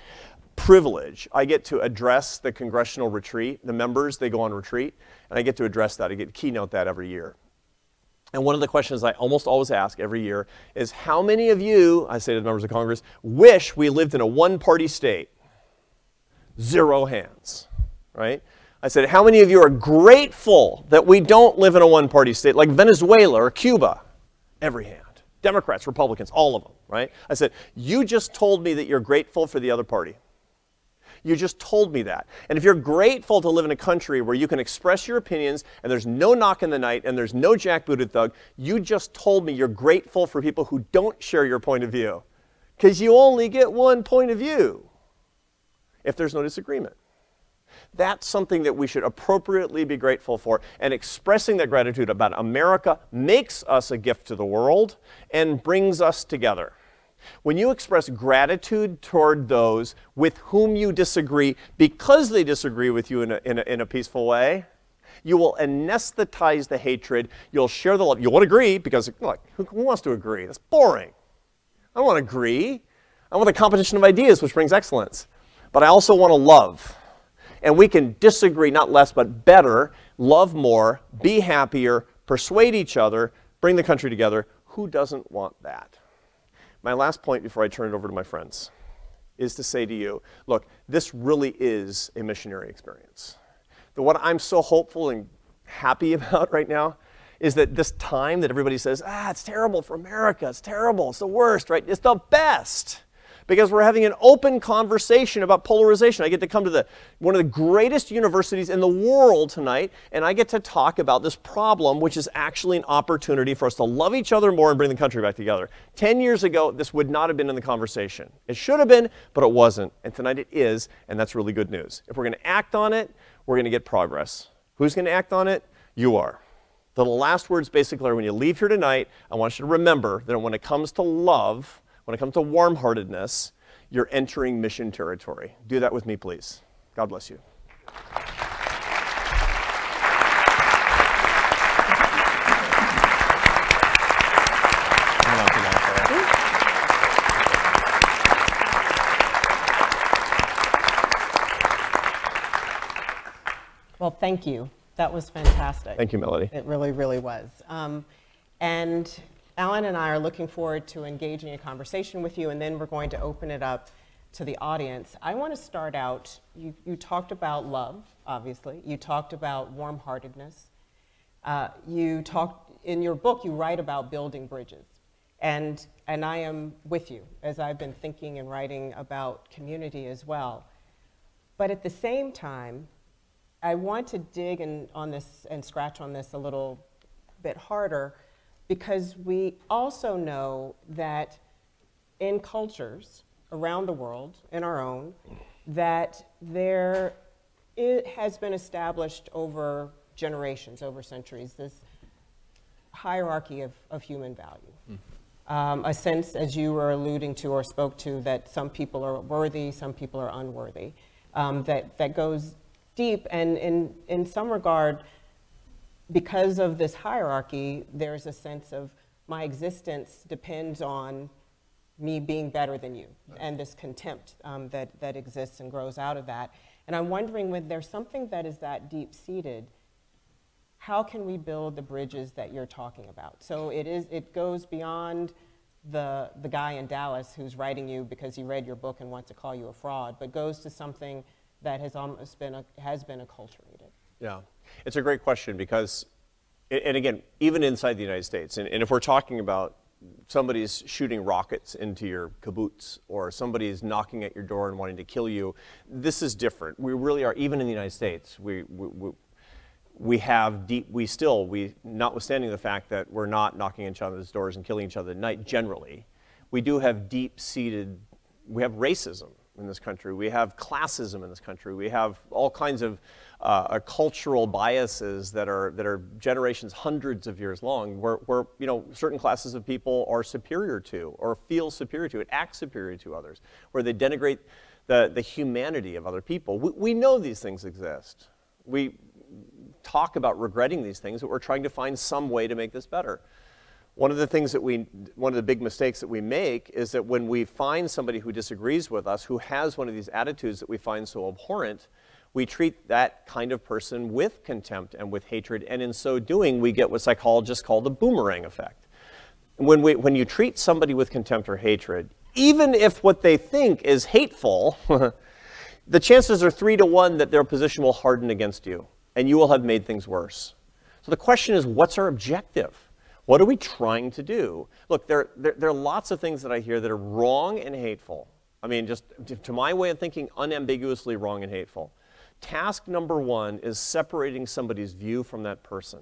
privilege. I get to address the congressional retreat. The members, they go on retreat, and I get to address that. I get to keynote that every year. And one of the questions I almost always ask every year is, how many of you, I say to the members of Congress, wish we lived in a one-party state? 0 hands, right? I said, how many of you are grateful that we don't live in a one-party state like Venezuela or Cuba? Every hand. Democrats, Republicans, all of them, right? I said, you just told me that you're grateful for the other party. You just told me that. And if you're grateful to live in a country where you can express your opinions and there's no knock in the night and there's no jackbooted thug, you just told me you're grateful for people who don't share your point of view. Because you only get one point of view if there's no disagreement. That's something that we should appropriately be grateful for. And expressing that gratitude about America makes us a gift to the world and brings us together. When you express gratitude toward those with whom you disagree because they disagree with you in a peaceful way, you will anesthetize the hatred. You'll share the love. You won't agree because, look, who wants to agree? That's boring. I don't want to agree. I want the competition of ideas, which brings excellence. But I also want to love. And we can disagree, not less, but better, love more, be happier, persuade each other, bring the country together. Who doesn't want that? My last point before I turn it over to my friends is to say to you, look, this really is a missionary experience. What I'm so hopeful and happy about right now is that this time that everybody says, it's terrible for America, it's terrible, it's the worst, right? It's the best. Because we're having an open conversation about polarization. I get to come to one of the greatest universities in the world tonight, and I get to talk about this problem, which is actually an opportunity for us to love each other more and bring the country back together. 10 years ago, this would not have been in the conversation. It should have been, but it wasn't. And tonight it is, and that's really good news. If we're going to act on it, we're going to get progress. Who's going to act on it? You are. The last words basically are, when you leave here tonight, I want you to remember that when it comes to love, when it comes to warm-heartedness, you're entering mission territory. Do that with me, please. God bless you. Well, thank you. That was fantastic. Thank you, Melody. It really, really was. And Allan and I are looking forward to engaging a conversation with you, and then we're going to open it up to the audience. I want to start out, you talked about love, obviously. You talked about warm-heartedness. In your book, you write about building bridges. And I am with you, as I've been thinking and writing about community as well. But at the same time, I want to dig on this and scratch on this a little bit harder, because we also know that in cultures around the world, in our own, that it has been established over generations, over centuries, this hierarchy of human value. A sense, as you were alluding to or spoke to, that some people are worthy, some people are unworthy, that goes deep, and in some regard, because of this hierarchy, there's a sense of my existence depends on me being better than you, and this contempt that exists and grows out of that. And I'm wondering, when there's something that is that deep-seated, how can we build the bridges that you're talking about? So it goes beyond the guy in Dallas who's writing you because he read your book and wants to call you a fraud, but goes to something that has almost been acculturated. Yeah, it's a great question because, and again, even inside the United States, and if we're talking about somebody's shooting rockets into your kibbutz or somebody's knocking at your door and wanting to kill you, this is different. We really are, even in the United States, we have deep, notwithstanding the fact that we're not knocking each other's doors and killing each other at night generally, we do have deep-seated, we have racism in this country, we have classism in this country, we have all kinds of cultural biases that are generations, hundreds of years long, where certain classes of people are superior to, or feel superior to, act superior to others, where they denigrate the humanity of other people. We know these things exist. We talk about regretting these things, but we're trying to find some way to make this better. One of the big mistakes that we make is that when we find somebody who disagrees with us, who has one of these attitudes that we find so abhorrent, we treat that kind of person with contempt and with hatred, and in so doing, we get what psychologists call the boomerang effect. When you treat somebody with contempt or hatred, even if what they think is hateful, the chances are 3 to 1 that their position will harden against you, and you will have made things worse. So the question is, what's our objective? What are we trying to do? Look, there are lots of things that I hear that are wrong and hateful. I mean, just to my way of thinking, unambiguously wrong and hateful. Task number 1 is separating somebody's view from that person.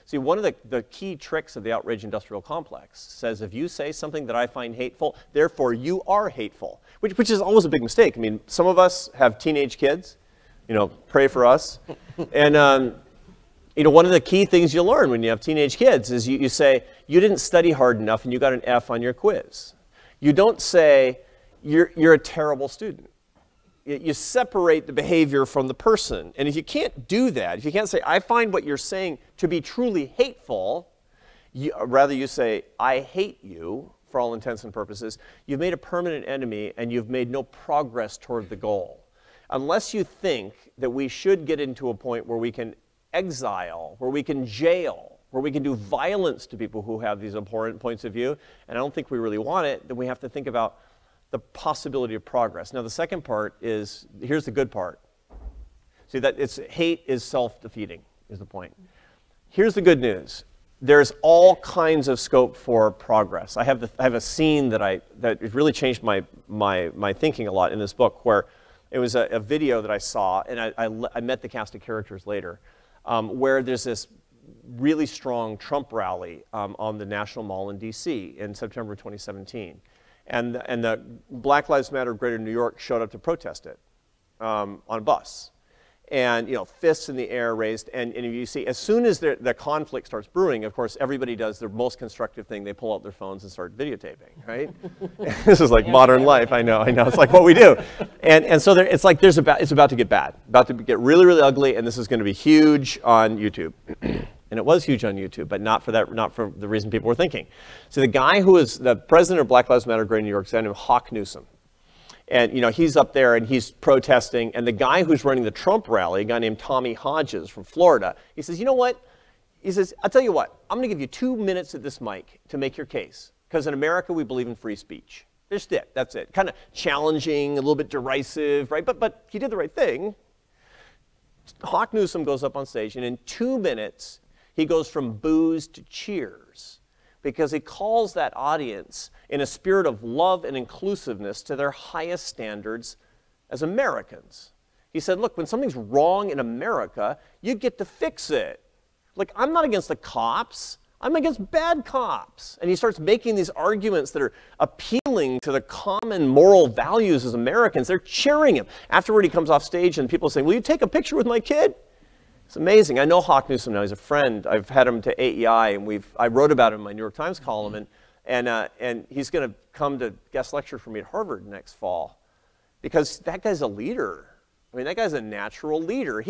See, one of the key tricks of the outrage industrial complex says, if you say something that I find hateful, therefore you are hateful, which is always a big mistake. I mean, some of us have teenage kids, pray for us. And one of the key things you learn when you have teenage kids is you say, you didn't study hard enough and you got an F on your quiz. You don't say, you're a terrible student. You separate the behavior from the person. And if you can't do that, if you can't say, I find what you're saying to be truly hateful, rather you say, I hate you, for all intents and purposes, you've made a permanent enemy and you've made no progress toward the goal. Unless you think that we should get into a point where we can exile, where we can jail, where we can do violence to people who have these abhorrent points of view, and I don't think we really want it, then we have to think about the possibility of progress. Now the second part is, here's the good part. See, that hate is self-defeating, is the point. Here's the good news. There's all kinds of scope for progress. I have a scene that really changed my thinking a lot in this book, where it was a video that I saw, and I met the cast of characters later, where there's this really strong Trump rally on the National Mall in DC in September 2017. And the Black Lives Matter of Greater New York showed up to protest it on a bus. And fists in the air raised, and you see, as soon as the conflict starts brewing, of course, everybody does their most constructive thing. They pull out their phones and start videotaping, right? This is like modern life, I know. It's like what we do. And so it's like it's about to get bad, about to get really, really ugly, and this is going to be huge on YouTube. And it was huge on YouTube, but not for the reason people were thinking. So the guy who is the president of Black Lives Matter of Greater New York is named Hawk Newsom. And he's up there and he's protesting, and the guy who's running the Trump rally, a guy named Tommy Hodges from Florida, he says, you know what? He says, I'll tell you what, I'm going to give you 2 minutes at this mic to make your case, because in America we believe in free speech. Just it, that's it. Kind of challenging, a little bit derisive, right? But he did the right thing. Hawk Newsom goes up on stage, and in 2 minutes, he goes from boos to cheers, because he calls that audience in a spirit of love and inclusiveness to their highest standards as Americans. He said, look, when something's wrong in America, you get to fix it. Like, I'm not against the cops. I'm against bad cops. And he starts making these arguments that are appealing to the common moral values as Americans. They're cheering him. Afterward, he comes off stage and people are saying, will you take a picture with my kid? It's amazing. I know Hawk Newsom now. He's a friend. I've had him to AEI, and I wrote about him in my New York Times column, and he's going to come to guest lecture for me at Harvard next fall, because that guy's a leader. I mean, that guy's a natural leader.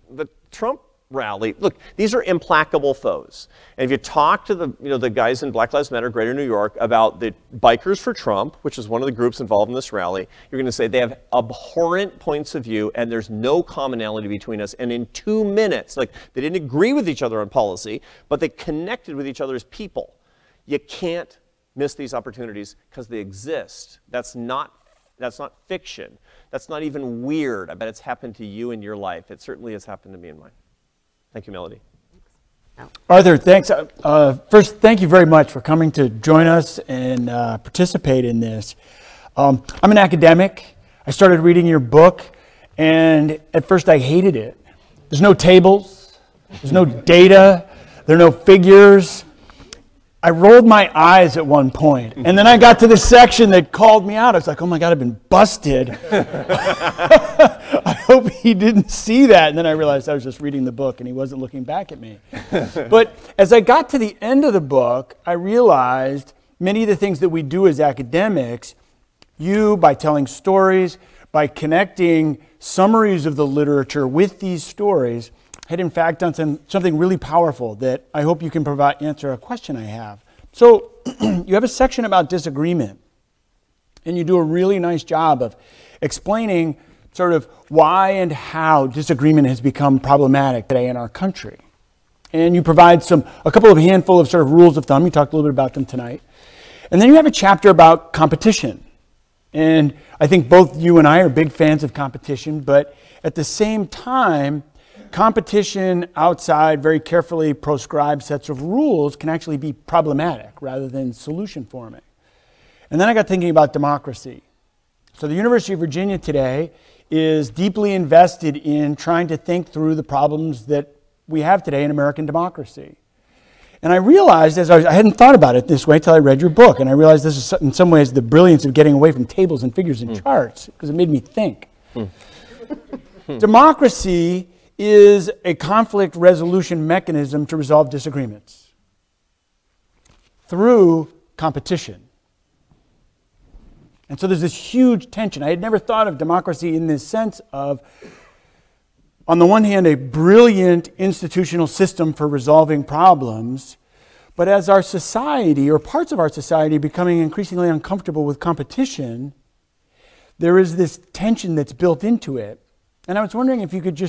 The Trump rally. Look, these are implacable foes. And if you talk to the guys in Black Lives Matter, Greater New York, about the Bikers for Trump, which is one of the groups involved in this rally, you're going to say they have abhorrent points of view and there's no commonality between us. And in 2 minutes, like, they didn't agree with each other on policy, but they connected with each other as people. You can't miss these opportunities because they exist. That's not fiction. That's not even weird. I bet it's happened to you in your life. It certainly has happened to me in mine. Thank you, Melody. Arthur, thanks. First, thank you very much for coming to join us and participate in this. I'm an academic. I started reading your book, and at first I hated it. There's no tables. There's no data. There are no figures. I rolled my eyes at one point, and then I got to the section that called me out. I was like, oh my God, I've been busted. I hope he didn't see that. And then I realized I was just reading the book and he wasn't looking back at me. But as I got to the end of the book, I realized many of the things that we do as academics, you, by telling stories, by connecting summaries of the literature with these stories, had in fact done something really powerful that I hope you can answer a question I have. So you have a section about disagreement, and you do a really nice job of explaining sort of why and how disagreement has become problematic today in our country. And you provide a couple of handful of sort of rules of thumb. You talked a little bit about them tonight. And then you have a chapter about competition. And I think both you and I are big fans of competition, but at the same time, competition outside very carefully proscribed sets of rules can actually be problematic rather than solution forming. And then I got thinking about democracy. So the University of Virginia today is deeply invested in trying to think through the problems that we have today in American democracy. And I realized, I hadn't thought about it this way until I read your book, and I realized this is in some ways the brilliance of getting away from tables and figures and charts, because it made me think. Democracy is a conflict resolution mechanism to resolve disagreements through competition. And so there's this huge tension. I had never thought of democracy in this sense of, on the one hand, a brilliant institutional system for resolving problems, but as our society, or parts of our society, becoming increasingly uncomfortable with competition, there is this tension that's built into it. And I was wondering if you could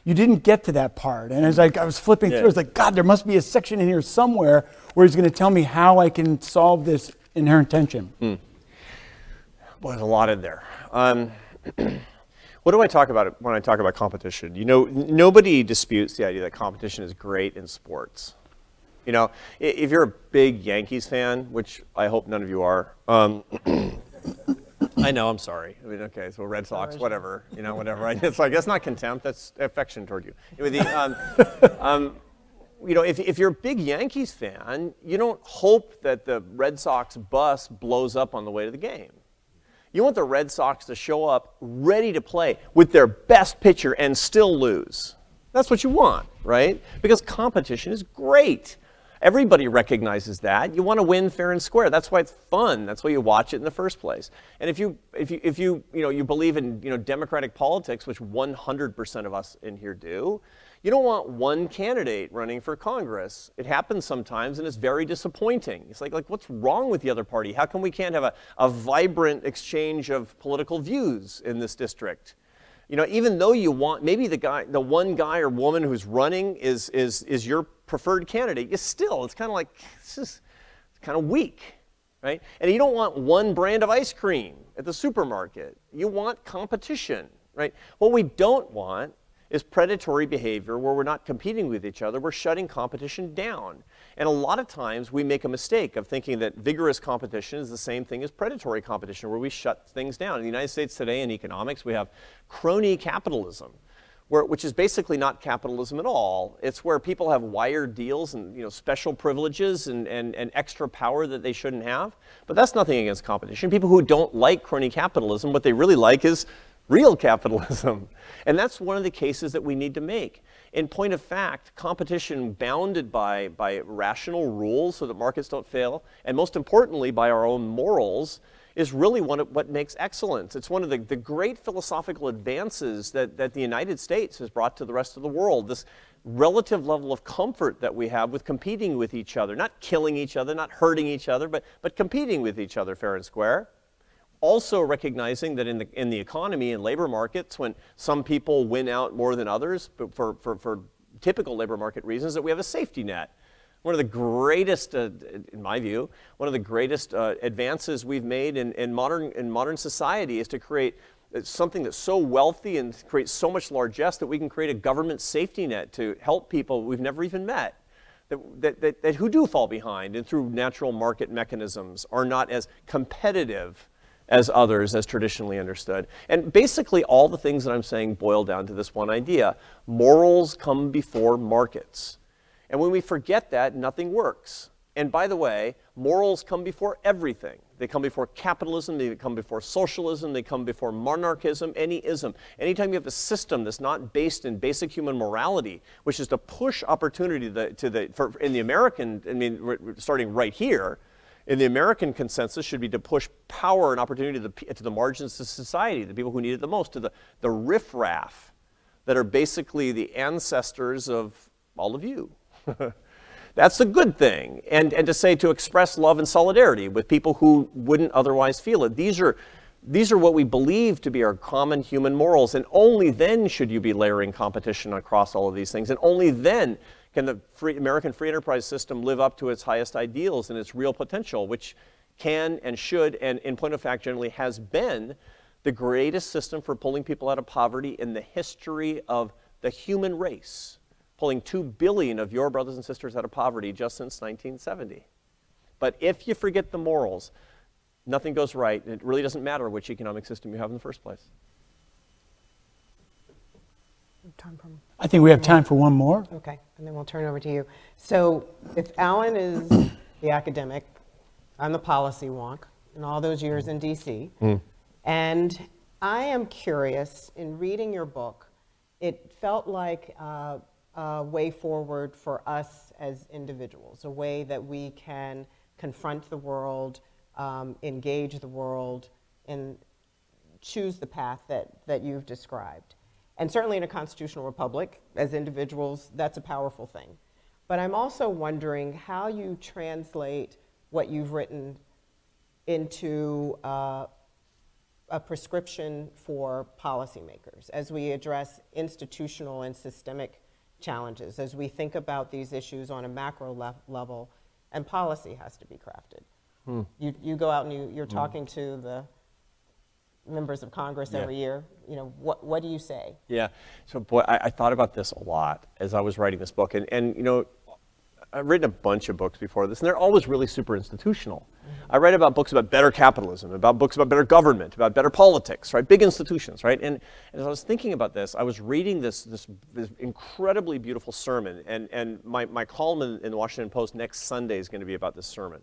you didn't get to that part. And as I was flipping through, I was like, God, there must be a section in here somewhere where he's going to tell me how I can solve this inherent tension. Boy, there's a lot in there. What do I talk about when I talk about competition? You know, nobody disputes the idea that competition is great in sports. You know, if you're a big Yankees fan, which I hope none of you are, I know, I'm sorry. I mean, okay, so Red Sox, whatever, you know, whatever. It's like, that's not contempt, that's affection toward you. Anyway, you know, if you're a big Yankees fan, you don't hope that the Red Sox bus blows up on the way to the game. You want the Red Sox to show up ready to play with their best pitcher and still lose. That's what you want, right? Because competition is great. Everybody recognizes that. You want to win fair and square. That's why it's fun. That's why you watch it in the first place. And if you believe in democratic politics, which 100% of us in here do, you don't want one candidate running for Congress. It happens sometimes, and it's very disappointing. It's like what's wrong with the other party? How come we can't have a vibrant exchange of political views in this district? You know, even though you want, maybe the one guy or woman who's running is your preferred candidate, it's kind of like, it's kind of weak, right? And you don't want one brand of ice cream at the supermarket. You want competition, right? What we don't want is predatory behavior where we're not competing with each other, we're shutting competition down. And a lot of times we make a mistake of thinking that vigorous competition is the same thing as predatory competition, where we shut things down. In the United States today in economics, we have crony capitalism, which is basically not capitalism at all. It's where people have wired deals and special privileges and extra power that they shouldn't have. But that's nothing against competition. People who don't like crony capitalism, what they really like is real capitalism. And that's one of the cases that we need to make. In point of fact, competition bounded by rational rules so that markets don't fail, and most importantly by our own morals, is really what makes excellence. It's one of the great philosophical advances that the United States has brought to the rest of the world. relative level of comfort that we have with competing with each other, not killing each other, not hurting each other, but competing with each other fair and square. Also recognizing that in the economy and labor markets, when some people win out more than others, but for typical labor market reasons, that we have a safety net. One of the greatest, in my view, one of the greatest advances we've made in modern society is to create something that's so wealthy and creates so much largesse that we can create a government safety net to help people we've never even met, that who do fall behind and through natural market mechanisms are not as competitive as others as traditionally understood. And basically all the things that I'm saying boil down to this one idea: morals come before markets. And when we forget that, nothing works. And by the way, morals come before everything. They come before capitalism, they come before socialism, they come before monarchism, any ism. Anytime you have a system that's not based in basic human morality, which is to push opportunity in the American, I mean, starting right here, in the American consensus should be to push power and opportunity to the margins of society, the people who need it the most, to the riffraff that are basically the ancestors of all of you. That's a good thing. And to express love and solidarity with people who wouldn't otherwise feel it. These are what we believe to be our common human morals, and only then should you be layering competition across all of these things, and only then can the American free enterprise system live up to its highest ideals and its real potential, which can and should, and in point of fact generally has been, the greatest system for pulling people out of poverty in the history of the human race. Pulling 2 billion of your brothers and sisters out of poverty just since 1970. But if you forget the morals, nothing goes right, and it really doesn't matter which economic system you have in the first place. I think we have time for one more. Okay, and then we'll turn over to you. So if Allan is the academic, I'm the policy wonk, in all those years in DC, and I am curious, in reading your book, it felt like a way forward for us as individuals, a way that we can confront the world, engage the world, and choose the path that you've described. And certainly in a constitutional republic, as individuals, that's a powerful thing. But I'm also wondering how you translate what you've written into a prescription for policymakers as we address institutional and systemic challenges, as we think about these issues on a macro level, and policy has to be crafted. You go out and you're talking to the members of Congress every year. You know, what do you say? Yeah, so boy, I thought about this a lot as I was writing this book, and you know, I've written a bunch of books before this, and they're always really super institutional. I write about books about better capitalism, about books about better government, about better politics, right? Big institutions, right? And as I was thinking about this, I was reading this incredibly beautiful sermon, and my column in the Washington Post next Sunday is going to be about this sermon.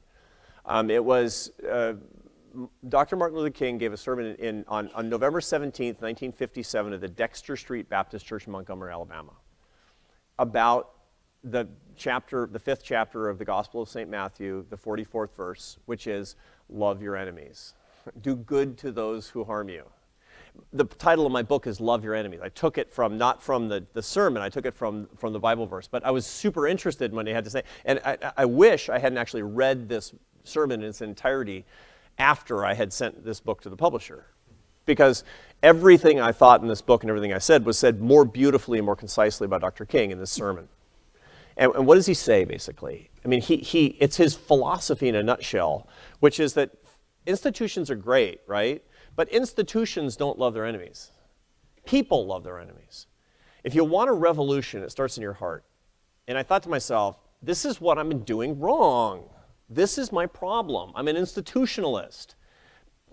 It was Dr. Martin Luther King gave a sermon on November 17th, 1957 at the Dexter Street Baptist Church in Montgomery, Alabama, about the 5th chapter of the Gospel of St. Matthew, the 44th verse, which is, love your enemies. Do good to those who harm you. The title of my book is Love Your Enemies. I took it from, not from the sermon, I took it from the Bible verse, but I was super interested in what he had to say. And I wish I hadn't actually read this sermon in its entirety after I had sent this book to the publisher. Because everything I thought in this book and everything I said was said more beautifully and more concisely by Dr. King in this sermon. And what does he say, basically? I mean, it's his philosophy in a nutshell, which is that institutions are great, right? But institutions don't love their enemies. People love their enemies. If you want a revolution, it starts in your heart. And I thought to myself, this is what I'm doing wrong. This is my problem. I'm an institutionalist.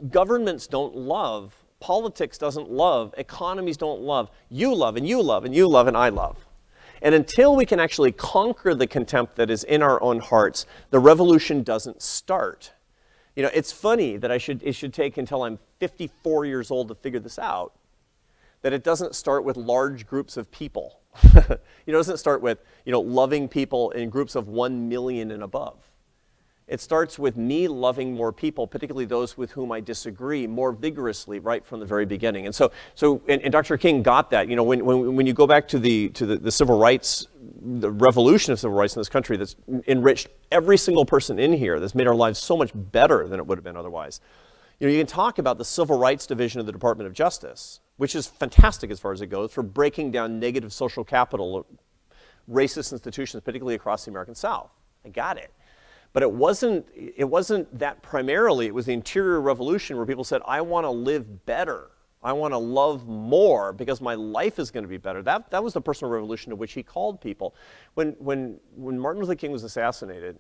Governments don't love. Politics doesn't love. Economies don't love. You love, and you love, and you love, and I love. And until we can actually conquer the contempt that is in our own hearts, the revolution doesn't start. You know, it's funny that it should take until I'm 54 years old to figure this out, that it doesn't start with large groups of people. It doesn't start with, loving people in groups of 1 million and above. It starts with me loving more people, particularly those with whom I disagree, more vigorously right from the very beginning. And and Dr. King got that. You know, when you go back to the civil rights, the revolution of civil rights in this country that's enriched every single person in here, that's made our lives so much better than it would have been otherwise. You know, you can talk about the Civil Rights Division of the Department of Justice, which is fantastic as far as it goes, for breaking down negative social capital, racist institutions, particularly across the American South. I got it. But it wasn't that primarily. It was the Interior Revolution where people said, I want to live better. I want to love more because my life is going to be better. That was the personal revolution to which he called people. When Martin Luther King was assassinated,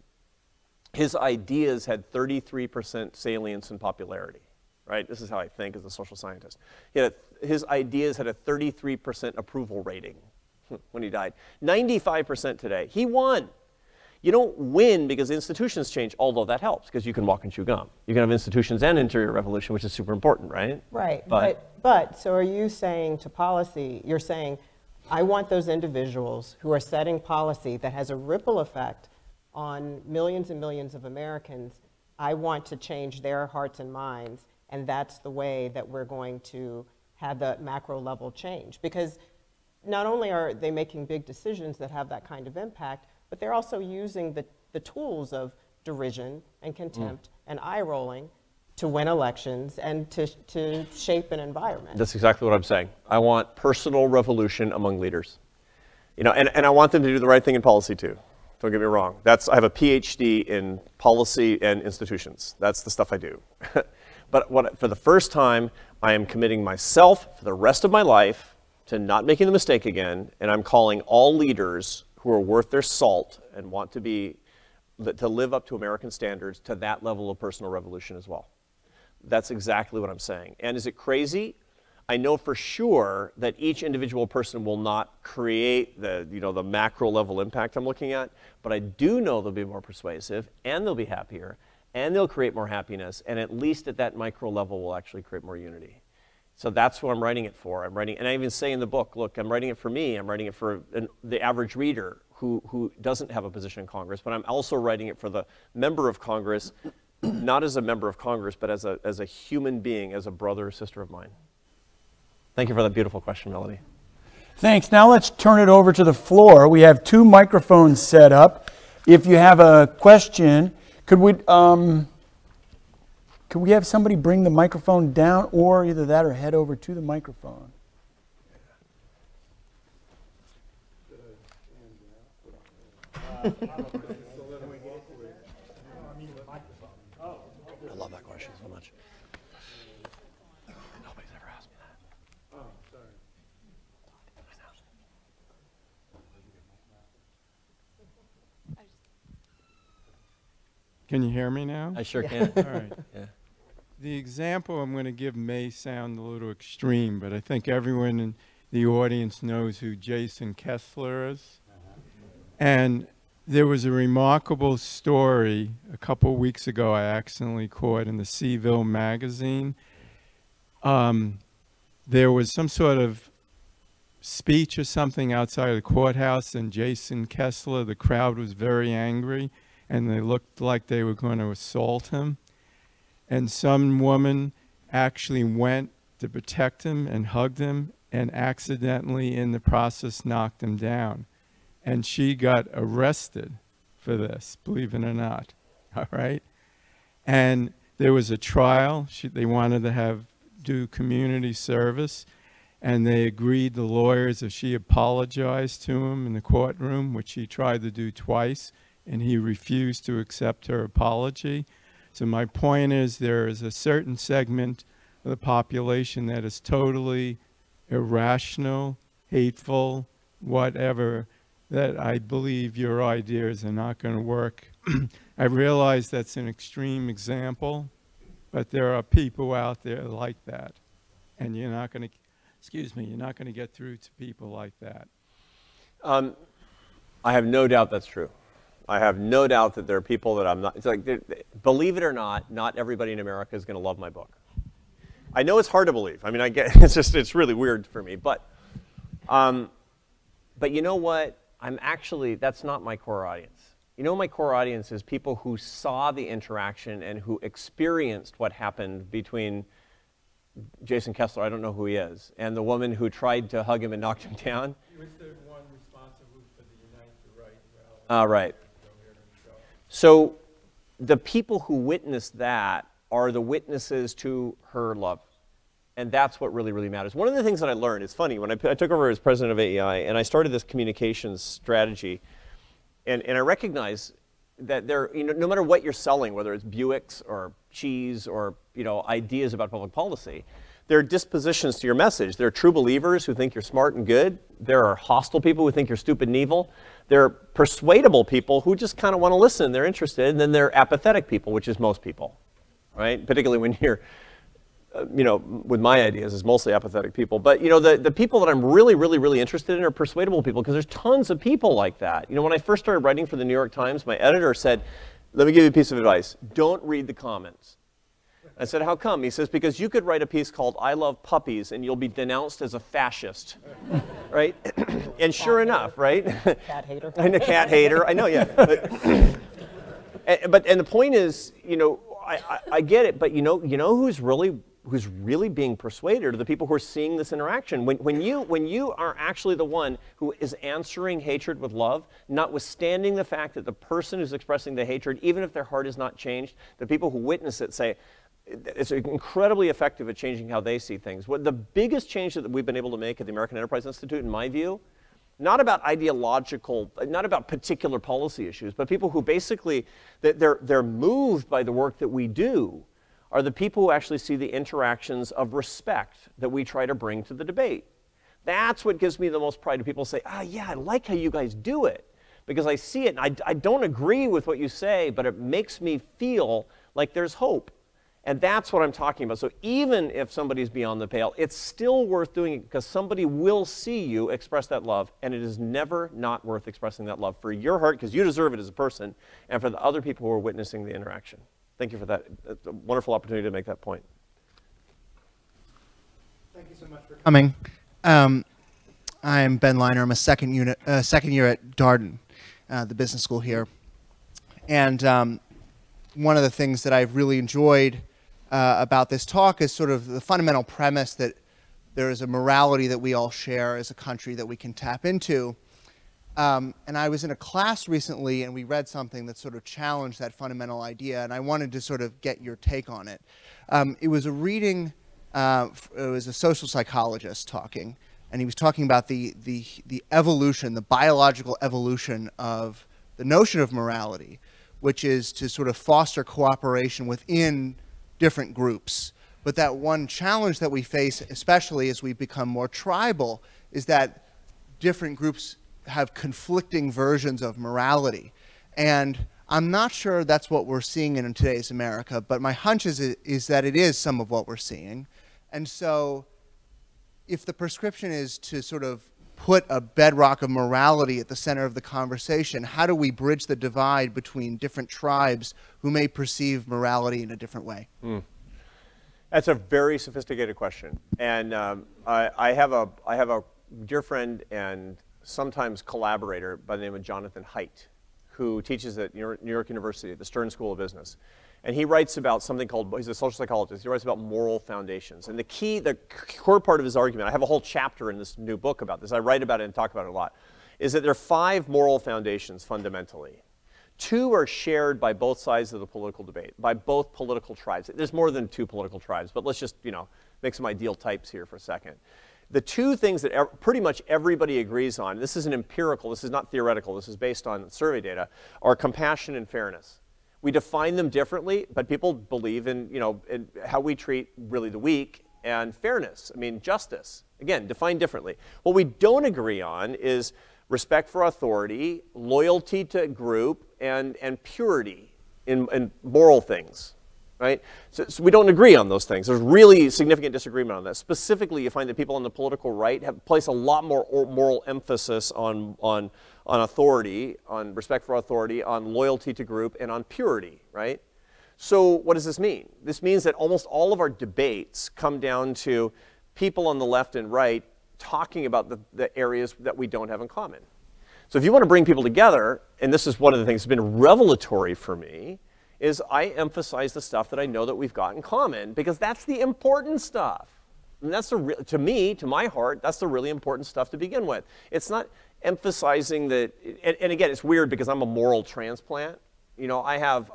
his ideas had 33% salience and popularity, right? This is how I think as a social scientist. His ideas had a 33% approval rating when he died. 95% today. He won. You don't win because institutions change, although that helps because you can walk and chew gum. You can have institutions and interior revolution, which is super important, right? Right, but so are you saying to policy, you're saying, I want those individuals who are setting policy that has a ripple effect on millions and millions of Americans, I want to change their hearts and minds, and that's the way that we're going to have the macro level change. Because not only are they making big decisions that have that kind of impact, but they're also using the tools of derision and contempt and eye-rolling to win elections and to shape an environment. That's exactly what I'm saying. I want personal revolution among leaders. You know, and I want them to do the right thing in policy too. Don't get me wrong. I have a PhD in policy and institutions. That's the stuff I do. But for the first time, I am committing myself for the rest of my life to not making the mistake again, and I'm calling all leaders who are worth their salt and want to live up to American standards to that level of personal revolution as well. That's exactly what I'm saying. And is it crazy? I know for sure that each individual person will not create the macro level impact I'm looking at, but I do know they'll be more persuasive and they'll be happier and they'll create more happiness, and at least at that micro level will actually create more unity. So that's what I'm writing it for. And I even say in the book, look, I'm writing it for me. I'm writing it for the average reader who doesn't have a position in Congress, but I'm also writing it for the member of Congress, not as a member of Congress, but as a human being, as a brother or sister of mine. Thank you for that beautiful question, Melody. Thanks. Now let's turn it over to the floor. We have 2 microphones set up. If you have a question, could we have somebody bring the microphone down, or either that or head over to the microphone? I love that question so much. Nobody's ever asked me that. Oh, sorry. Can you hear me now? I sure can. All right. Yeah. The example I'm going to give may sound a little extreme, but I think everyone in the audience knows who Jason Kessler is. And there was a remarkable story a couple weeks ago I accidentally caught in the Seaville magazine. There was some sort of speech or something outside of the courthouse, and Jason Kessler, the crowd was very angry, and they looked like they were going to assault him. And some woman actually went to protect him and hugged him, and accidentally in the process knocked him down. And she got arrested for this, believe it or not, all right? And there was a trial. They wanted to do community service, and they agreed, the lawyers, if she apologized to him in the courtroom, which he tried to do twice, and he refused to accept her apology. So my point is, there is a certain segment of the population that is totally irrational, hateful, whatever, that I believe your ideas are not going to work. I realize that's an extreme example, but there are people out there like that. And you're not going to, you're not going to get through to people like that. I have no doubt that's true. I have no doubt that there are people that I'm not, it's like, believe it or not everybody in America is going to love my book. I know it's hard to believe. I mean, I get, it's really weird for me, but you know what? That's not my core audience. You know, my core audience is people who saw the interaction and who experienced what happened between Jason Kessler, I don't know who he is, and the woman who tried to hug him and knocked him down. He was the one responsible for the Unite the Right rally. Right. So the people who witnessed that are the witnesses to her love. And that's what really, really matters. One of the things that I learned, it's funny, when I took over as president of AEI and I started this communications strategy, and I recognize that there, you know, no matter what you're selling, whether it's Buicks or cheese or, you know, ideas about public policy, there are dispositions to your message. There are true believers who think you're smart and good. There are hostile people who think you're stupid and evil. There are persuadable people who just kind of want to listen, they're interested, and then there are apathetic people, which is most people, right? Particularly when you're, you know, with my ideas, it's mostly apathetic people. But, you know, the people that I'm really, really, really interested in are persuadable people, because there's tons of people like that. You know, when I first started writing for the New York Times, my editor said, let me give you a piece of advice. Don't read the comments. I said, how come? He says, because you could write a piece called I Love Puppies and you'll be denounced as a fascist, right? And sure enough, right? Cat hater. I'm a cat hater. I know, yeah. But the point is, you know, I get it, but you know who's really being persuaded are the people who are seeing this interaction. When you are actually the one who is answering hatred with love, notwithstanding the fact that the person who's expressing the hatred, even if their heart is not changed, the people who witness it say, it's incredibly effective at changing how they see things. What the biggest change that we've been able to make at the American Enterprise Institute, in my view, not about ideological, not about particular policy issues, but people who basically, they're moved by the work that we do, are the people who actually see the interactions of respect that we try to bring to the debate. That's what gives me the most pride. People say, yeah, I like how you guys do it, because I see it, and I don't agree with what you say, but it makes me feel like there's hope. And that's what I'm talking about. So even if somebody's beyond the pale, it's still worth doing it, because somebody will see you express that love, and it is never not worth expressing that love for your heart, because you deserve it as a person, and for the other people who are witnessing the interaction. Thank you for that. It's a wonderful opportunity to make that point. Thank you so much for coming. I'm Ben Liner. I'm a second year at Darden, the business school here. And one of the things that I've really enjoyed about this talk is sort of the fundamental premise that there is a morality that we all share as a country that we can tap into. And I was in a class recently, and we read something that sort of challenged that fundamental idea, and I wanted to sort of get your take on it. It was a reading, it was a social psychologist talking, and he was talking about the evolution, the biological evolution of the notion of morality, which is to sort of foster cooperation within different groups. But that one challenge that we face, especially as we become more tribal, is that different groups have conflicting versions of morality. And I'm not sure that's what we're seeing in today's America, but my hunch is that it is some of what we're seeing. And so if the prescription is to sort of put a bedrock of morality at the center of the conversation, how do we bridge the divide between different tribes who may perceive morality in a different way? That's a very sophisticated question. And I have a dear friend and sometimes collaborator by the name of Jonathan Haidt, who teaches at New York University at the Stern School of Business. And he writes about something called, he's a social psychologist, he writes about moral foundations. And the core part of his argument, I have a whole chapter in this new book about this, I write about it and talk about it a lot, is that there are 5 moral foundations fundamentally. 2 are shared by both sides of the political debate, by both political tribes. There's more than 2 political tribes, but let's just, make some ideal types here for a second. The 2 things that pretty much everybody agrees on, this is an empirical, this is not theoretical, this is based on survey data, are compassion and fairness. We define them differently, but people believe in, in how we treat really the weak, and fairness, justice, again, defined differently. What we don't agree on is respect for authority, loyalty to a group, and purity in moral things, right? So we don't agree on those things. There's really significant disagreement on that. Specifically, you find that people on the political right place a lot more moral emphasis on authority, on respect for authority, on loyalty to group, and on purity, right? So what does this mean? This means that almost all of our debates come down to people on the left and right talking about the areas that we don't have in common. So if you want to bring people together, and this is one of the things that's been revelatory for me, is I emphasize the stuff that I know that we've got in common, because that's the important stuff. And that's to me, to my heart, that's the really important stuff to begin with. It's not emphasizing that, and again, it's weird because I'm a moral transplant. You know, I have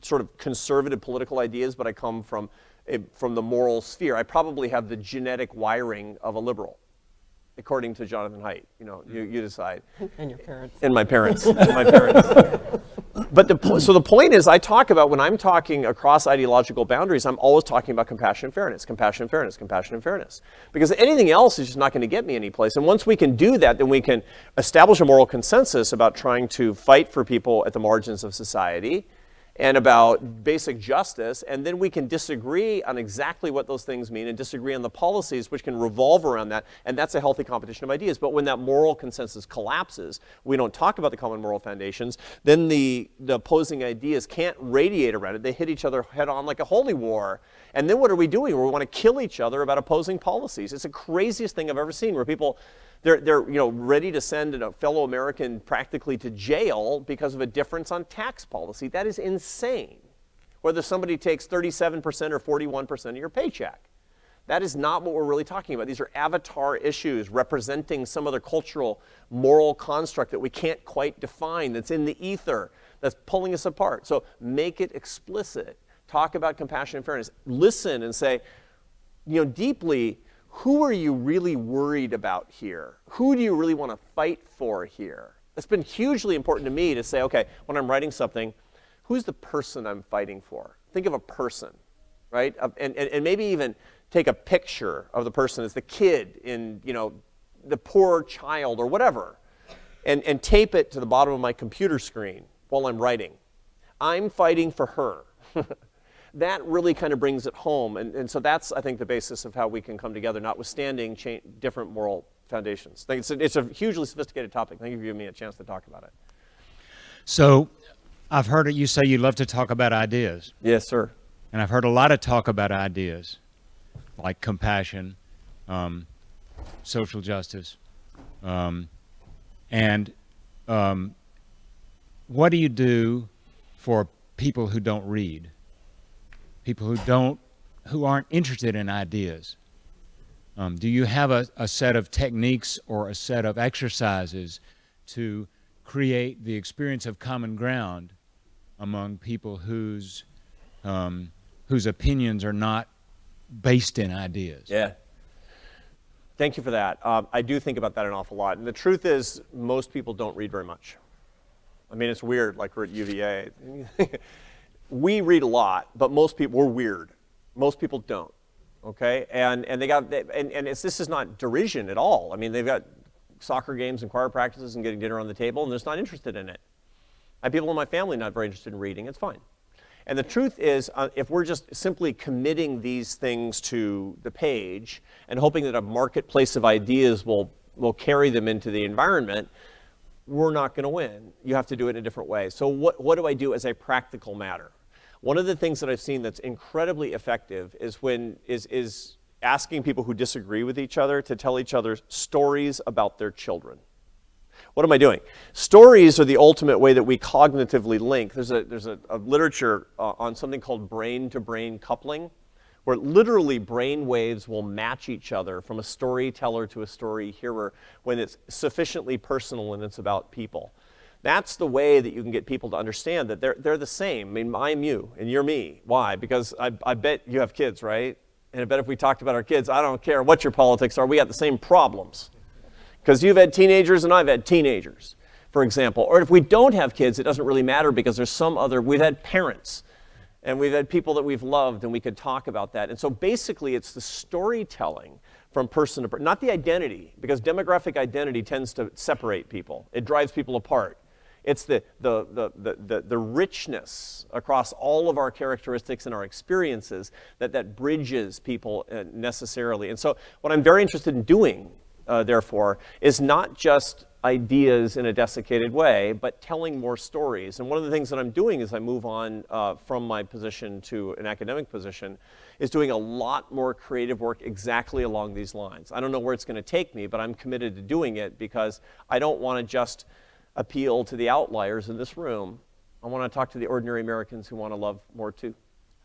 sort of conservative political ideas, but I come from the moral sphere. I probably have the genetic wiring of a liberal, according to Jonathan Haidt. You know, you decide. And your parents. And my parents. And my parents. But so the point is, I talk about, when I'm talking across ideological boundaries, I'm always talking about compassion and fairness, compassion and fairness, compassion and fairness. Because anything else is just not going to get me anyplace. And once we can do that, then we can establish a moral consensus about trying to fight for people at the margins of society and about basic justice, and then we can disagree on exactly what those things mean and disagree on the policies which can revolve around that, and that's a healthy competition of ideas. But when that moral consensus collapses, we don't talk about the common moral foundations, then the opposing ideas can't radiate around it. They hit each other head on like a holy war. And then what are we doing? We want to kill each other about opposing policies. It's the craziest thing I've ever seen, where people, they're ready to send a fellow American practically to jail because of a difference on tax policy. That is insane. Whether somebody takes 37% or 41% of your paycheck. That is not what we're really talking about. These are avatar issues representing some other cultural, moral construct that we can't quite define, that's in the ether, that's pulling us apart. So make it explicit. Talk about compassion and fairness. Listen and say, deeply, who are you really worried about here? Who do you really want to fight for here? It's been hugely important to me to say, okay, when I'm writing something, who's the person I'm fighting for? Think of a person, right? And maybe even take a picture of the person as the kid in, the poor child or whatever, and tape it to the bottom of my computer screen while I'm writing. I'm fighting for her. That really kind of brings it home. And so that's, I think, the basis of how we can come together, notwithstanding different moral foundations. It's a hugely sophisticated topic. Thank you for giving me a chance to talk about it. So I've heard you say you love to talk about ideas. Yes, sir. And I've heard a lot of talk about ideas, like compassion, social justice. What do you do for people who don't read? People who aren't interested in ideas? Do you have a set of techniques or a set of exercises to create the experience of common ground among people whose opinions are not based in ideas? Yeah. Thank you for that. I do think about that an awful lot. And the truth is, most people don't read very much. I mean, it's weird, like we're at UVA. We read a lot, but most people, we're weird. Most people don't, okay? And this is not derision at all. I mean, they've got soccer games and choir practices and getting dinner on the table, and they're just not interested in it. I have people in my family not very interested in reading. It's fine. And the truth is, if we're just simply committing these things to the page and hoping that a marketplace of ideas will carry them into the environment, we're not going to win. You have to do it in a different way. So what do I do as a practical matter? One of the things that I've seen that's incredibly effective is asking people who disagree with each other to tell each other stories about their children. What am I doing? Stories are the ultimate way that we cognitively link. There's a literature on something called brain-to-brain coupling, where literally brain waves will match each other from a storyteller to a story hearer when it's sufficiently personal and it's about people. That's the way that you can get people to understand that they're the same. I mean, I'm you and you're me. Why? Because I bet you have kids, right? And I bet if we talked about our kids, I don't care what your politics are, we got the same problems. Because you've had teenagers and I've had teenagers, for example. Or if we don't have kids, it doesn't really matter because there's we've had parents and we've had people that we've loved and we could talk about that. And so basically it's the storytelling from person to person, not the identity, because demographic identity tends to separate people. It drives people apart. It's the richness across all of our characteristics and our experiences that bridges people necessarily. And so what I'm very interested in doing, therefore, is not just ideas in a desiccated way, but telling more stories. And one of the things that I'm doing as I move on from my position to an academic position is doing a lot more creative work exactly along these lines. I don't know where it's going to take me, but I'm committed to doing it because I don't want to just appeal to the outliers in this room. I want to talk to the ordinary Americans who want to love more too.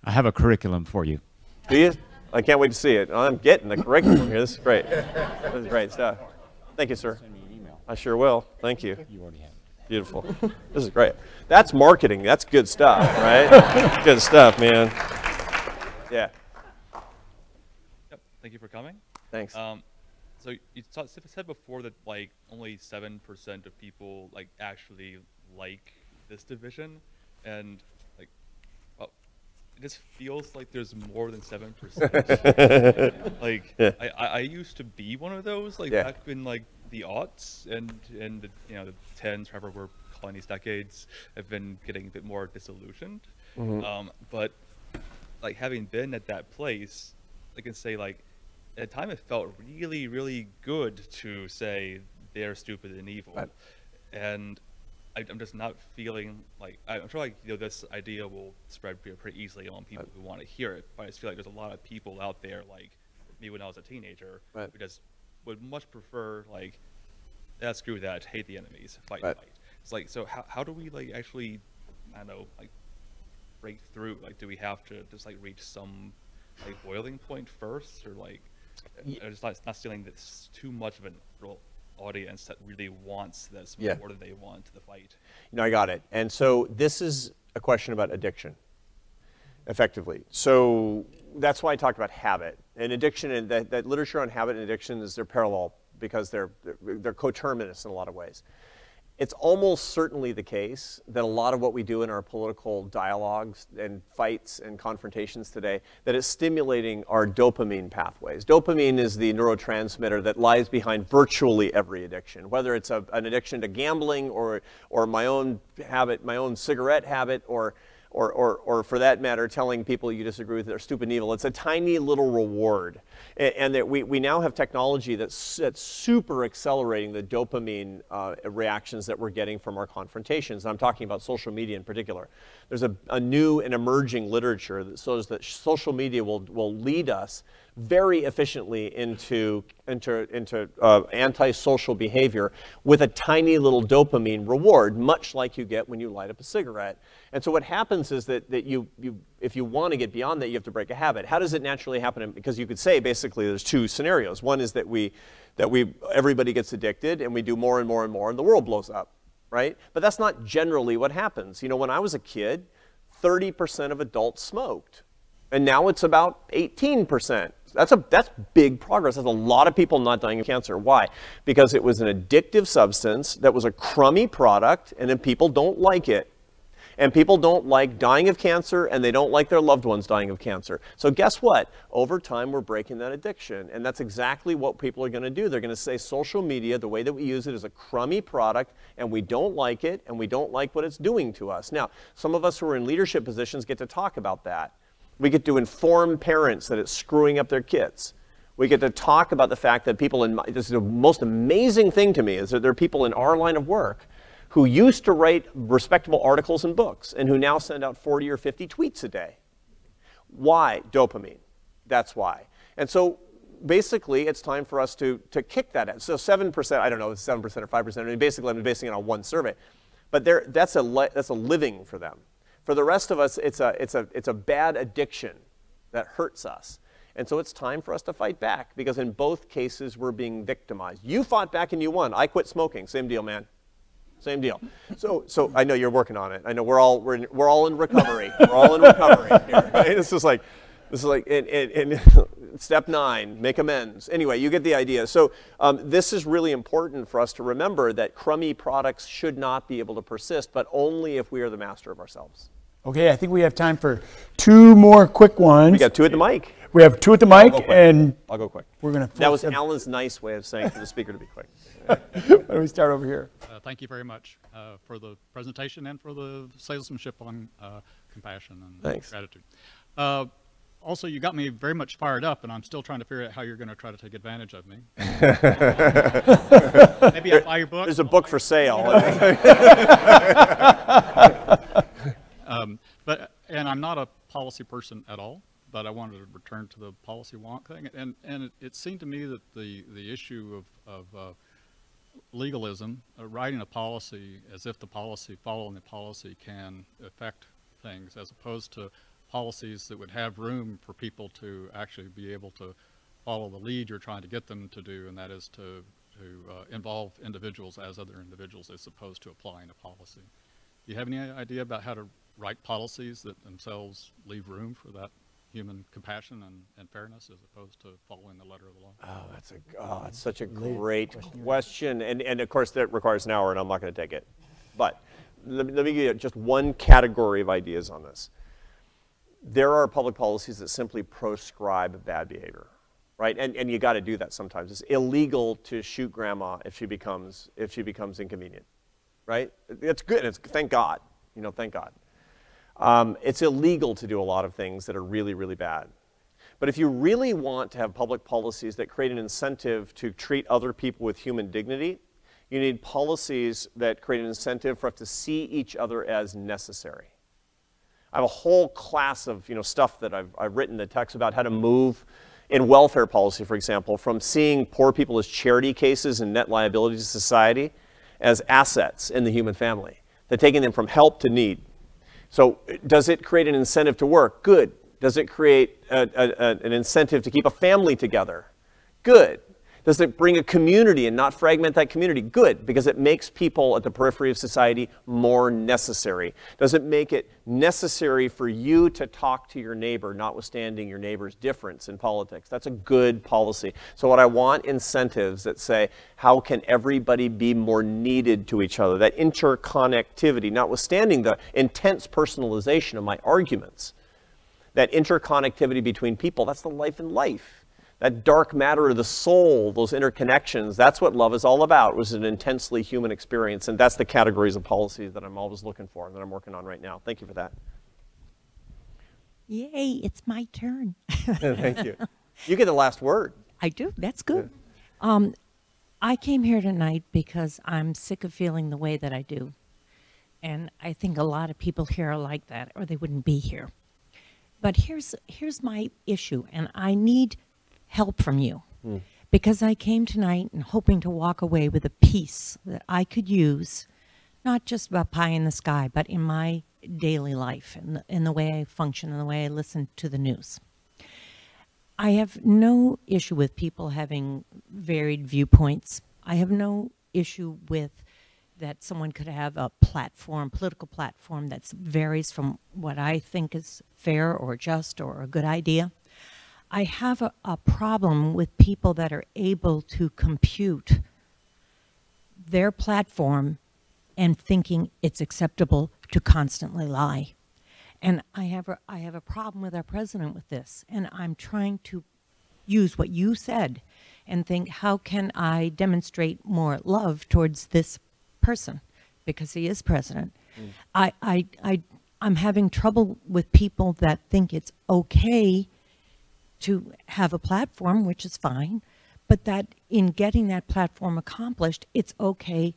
I have a curriculum for you. Do you? I can't wait to see it. I'm getting the curriculum here. This is great. This is great stuff. Thank you, sir. Send me an email. I sure will. Thank you. You already have it. Beautiful. This is great. That's marketing. That's good stuff, right? Good stuff, man. Yeah. Yep. Thank you for coming. Thanks. So you said before that like only 7% of people like actually like this division, and like, well, it just feels like there's more than 7%. Like, yeah. I used to be one of those, like yeah. back in like the aughts and the, you know, the 10s, however we're calling these decades, have been getting a bit more disillusioned. Mm-hmm. But like having been at that place, I can say like at the time it felt really, really good to say they're stupid and evil. Right. And I'm just not feeling like, I'm sure like, you know, this idea will spread pretty easily on people who want to hear it, but I just feel like there's a lot of people out there, like me when I was a teenager, right. who just would much prefer like, screw that, hate the enemies, fight, right. fight. It's like, so how do we like actually, I don't know, like break through? Like, do we have to just like reach some like boiling point first, or like, or just not feeling that's too much of an real audience that really wants this more than they want the fight? You know, I got it. And so this is a question about addiction, effectively. So that's why I talked about habit. And addiction, and that literature on habit and addiction is they're parallel because they're coterminous in a lot of ways. It's almost certainly the case that a lot of what we do in our political dialogues and fights and confrontations today, that it's stimulating our dopamine pathways. Dopamine is the neurotransmitter that lies behind virtually every addiction, whether it's an addiction to gambling or my own habit, my own cigarette habit, or for that matter, telling people you disagree with they're stupid and evil. It's a tiny little reward. And that we now have technology that's super accelerating the dopamine reactions that we're getting from our confrontations. And I'm talking about social media in particular. There's a new and emerging literature that shows that social media will lead us very efficiently into antisocial behavior with a tiny little dopamine reward, much like you get when you light up a cigarette. And so what happens is that you if you want to get beyond that, you have to break a habit. How does it naturally happen? Because you could say basically there's two scenarios. One is that everybody gets addicted and we do more and more and more and the world blows up, right? But that's not generally what happens. You know, when I was a kid, 30% of adults smoked. And now it's about 18%. That's big progress. That's a lot of people not dying of cancer. Why? Because it was an addictive substance that was a crummy product, and then people don't like it. And people don't like dying of cancer, and they don't like their loved ones dying of cancer. So guess what? Over time, we're breaking that addiction. And that's exactly what people are going to do. They're going to say social media, the way that we use it, is a crummy product, and we don't like it, and we don't like what it's doing to us. Now, some of us who are in leadership positions get to talk about that. We get to inform parents that it's screwing up their kids. We get to talk about the fact that people this is the most amazing thing to me, is that there are people in our line of work who used to write respectable articles and books and who now send out 40 or 50 tweets a day. Why? Dopamine. That's why. And so basically it's time for us to kick that out. So 7%, I don't know, it's 7% or 5%. I mean, basically I'm basing it on one survey. But that's a living for them. For the rest of us, it's a bad addiction that hurts us. And so it's time for us to fight back, because in both cases we're being victimized. You fought back and you won. I quit smoking. Same deal, man. Same deal. So I know you're working on it. I know we're all in recovery. We're all in recovery here. Right? This is like in step 9, make amends. Anyway, you get the idea. So this is really important for us to remember, that crummy products should not be able to persist, but only if we are the master of ourselves. Okay, I think we have time for 2 more quick ones. We got 2 at the mic. We have 2 at the mic, and I'll go quick. We're going to. That was Allan's nice way of saying for the speaker to be quick. Why don't we start over here? Thank you very much for the presentation and for the salesmanship on compassion and gratitude. also, you got me very much fired up, and I'm still trying to figure out how you're going to try to take advantage of me. Maybe I'll buy your book. There's a book for sale. And I'm not a policy person at all, but I wanted to return to the policy wonk thing. And it seemed to me that the issue of legalism, writing a policy as if the policy, following the policy can affect things, as opposed to policies that would have room for people to actually be able to follow the lead you're trying to get them to do, and that is to involve individuals as other individuals as opposed to applying a policy. Do you have any idea about how to write policies that themselves leave room for that human compassion and fairness as opposed to following the letter of the law? Oh, it's such a great question. And of course, that requires an hour, and I'm not going to take it. But let me give you just one category of ideas on this. There are public policies that simply proscribe bad behavior, right? And you got to do that sometimes. It's illegal to shoot grandma if she becomes inconvenient, right? It's good. Thank God. You know, thank God. It's illegal to do a lot of things that are really, really bad. But if you really want to have public policies that create an incentive to treat other people with human dignity, you need policies that create an incentive for us to see each other as necessary. I have a whole class of stuff that I've written that talks about how to move in welfare policy, for example, from seeing poor people as charity cases and net liability to society as assets in the human family. They're taking them from help to need. So does it create an incentive to work? Good. Does it create an incentive to keep a family together? Good. Does it bring a community and not fragment that community? Good, because it makes people at the periphery of society more necessary. Does it make it necessary for you to talk to your neighbor, notwithstanding your neighbor's difference in politics? That's a good policy. So what I want incentives that say, how can everybody be more needed to each other? That interconnectivity, notwithstanding the intense personalization of my arguments. That interconnectivity between people, that's the life in life. That dark matter of the soul, those interconnections, that's what love is all about. It was an intensely human experience, and that's the categories of policies that I'm always looking for and that I'm working on right now. Thank you for that. Yay, it's my turn. Thank you. You get the last word. I do, that's good. I came here tonight because I'm sick of feeling the way that I do. And I think a lot of people here are like that, or they wouldn't be here. But here's my issue, and I need help from you, because I came tonight and hoping to walk away with a piece that I could use, not just about pie in the sky, but in my daily life, in the way I function, in the way I listen to the news. I have no issue with people having varied viewpoints. I have no issue with that someone could have a platform, political platform that varies from what I think is fair or just or a good idea. I have a problem with people that are able to compute their platform and thinking it's acceptable to constantly lie. And I have a problem with our president with this, and I'm trying to use what you said and think, how can I demonstrate more love towards this person, because he is president. I'm having trouble with people that think it's okay to have a platform, which is fine, but that in getting that platform accomplished, it's okay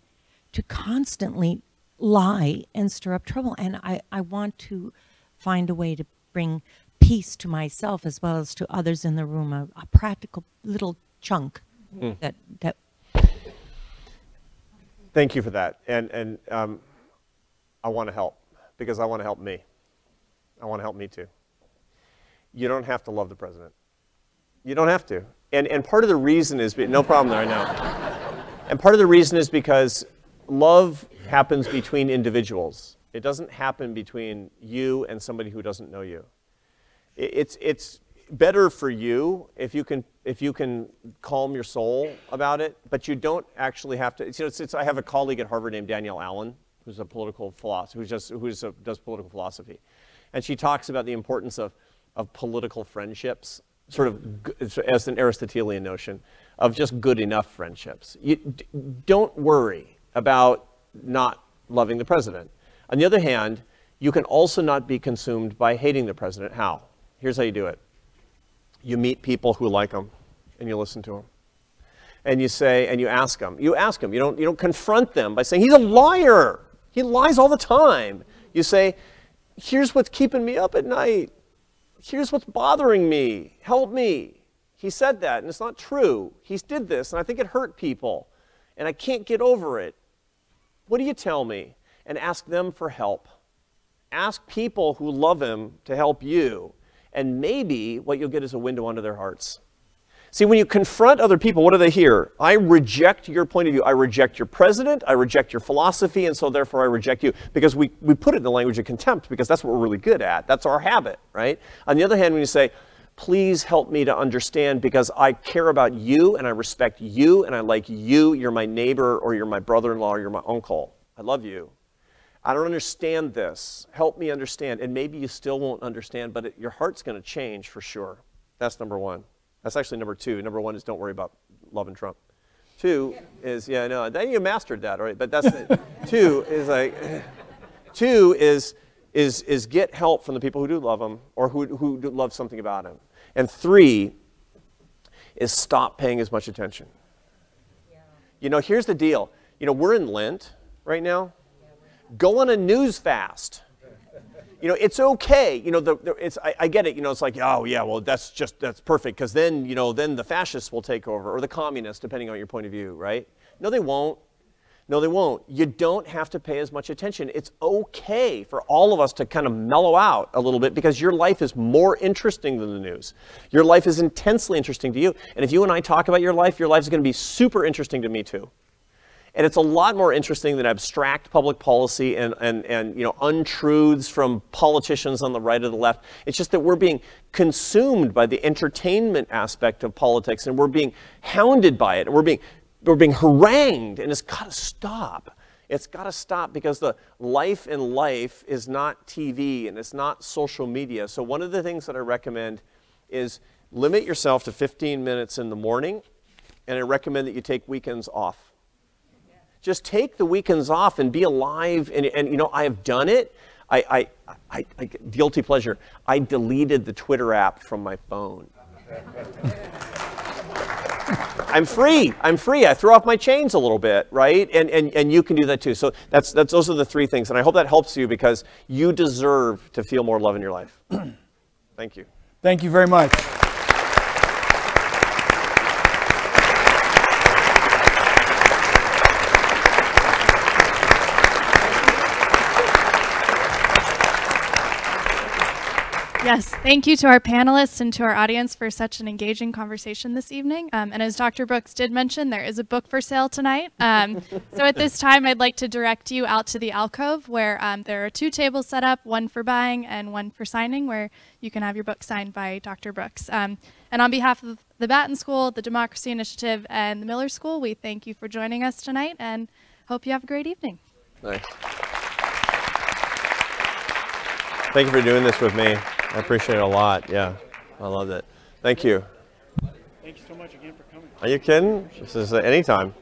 to constantly lie and stir up trouble. And I want to find a way to bring peace to myself as well as to others in the room, a practical little chunk that Thank you for that. And I want to help, because I want to help me. I want to help me too. You don't have to love the president. You don't have to. And part of the reason is, no problem there, I know. And part of the reason is because love happens between individuals. It doesn't happen between you and somebody who doesn't know you. It's better for you if you can calm your soul about it, but you don't actually have to. I have a colleague at Harvard named Danielle Allen, who's a political philosopher, does political philosophy, and she talks about the importance of political friendships, sort of as an Aristotelian notion of just good enough friendships. You don't worry about not loving the president. On the other hand, you can also not be consumed by hating the president. How? Here's how you do it. you meet people who like them, and you listen to them. And you say, and you ask them. You ask them. You don't confront them by saying, he's a liar. He lies all the time. You say, here's what's keeping me up at night. Here's what's bothering me. Help me. He said that, and it's not true. He did this, and I think it hurt people, and I can't get over it. What do you tell me? And ask them for help. Ask people who love him to help you, and maybe what you'll get is a window onto their hearts. See, when you confront other people, what do they hear? I reject your point of view. I reject your president. I reject your philosophy, and so therefore I reject you. Because we put it in the language of contempt, because that's what we're really good at. That's our habit, right? On the other hand, when you say, please help me to understand because I care about you, and I respect you, and I like you, you're my neighbor, or you're my brother-in-law, or you're my uncle. I love you. I don't understand this. Help me understand. And maybe you still won't understand, but your heart's going to change for sure. That's number one. That's actually number two. Number one is don't worry about loving Trump. Two is, yeah, no, then you mastered that, all right? But that's it. Two is get help from the people who do love him or who do love something about him. And three is stop paying as much attention. Yeah. You know, here's the deal. You know, we're in Lent right now. Go on a news fast. You know, it's okay. You know, I get it. You know, it's like, oh yeah, well that's perfect because then, you know, then the fascists will take over or the communists, depending on your point of view, right? No, they won't. No, they won't. You don't have to pay as much attention. It's okay for all of us to kind of mellow out a little bit because your life is more interesting than the news. Your life is intensely interesting to you. And if you and I talk about your life is going to be super interesting to me too. And it's a lot more interesting than abstract public policy and you know, untruths from politicians on the right or the left. It's just that we're being consumed by the entertainment aspect of politics, and we're being hounded by it, and we're being harangued, and it's got to stop. It's got to stop because the life in life is not TV and it's not social media. So one of the things that I recommend is limit yourself to 15 minutes in the morning, and I recommend that you take weekends off. Just take the weekends off and be alive. And you know, I have done it. I guilty pleasure. I deleted the Twitter app from my phone. I'm free. I'm free. I throw off my chains a little bit, right? And you can do that too. So those are the three things. And I hope that helps you because you deserve to feel more love in your life. Thank you. Thank you very much. Yes, thank you to our panelists and to our audience for such an engaging conversation this evening. And as Dr. Brooks did mention, there is a book for sale tonight. So at this time, I'd like to direct you out to the alcove where there are 2 tables set up, one for buying and one for signing, where you can have your book signed by Dr. Brooks. And on behalf of the Batten School, the Democracy Initiative, and the Miller School, we thank you for joining us tonight and hope you have a great evening. Nice. Thank you for doing this with me. I appreciate it a lot. Yeah, I love it. Thank you. Thank you so much again for coming. Are you kidding? This is anytime.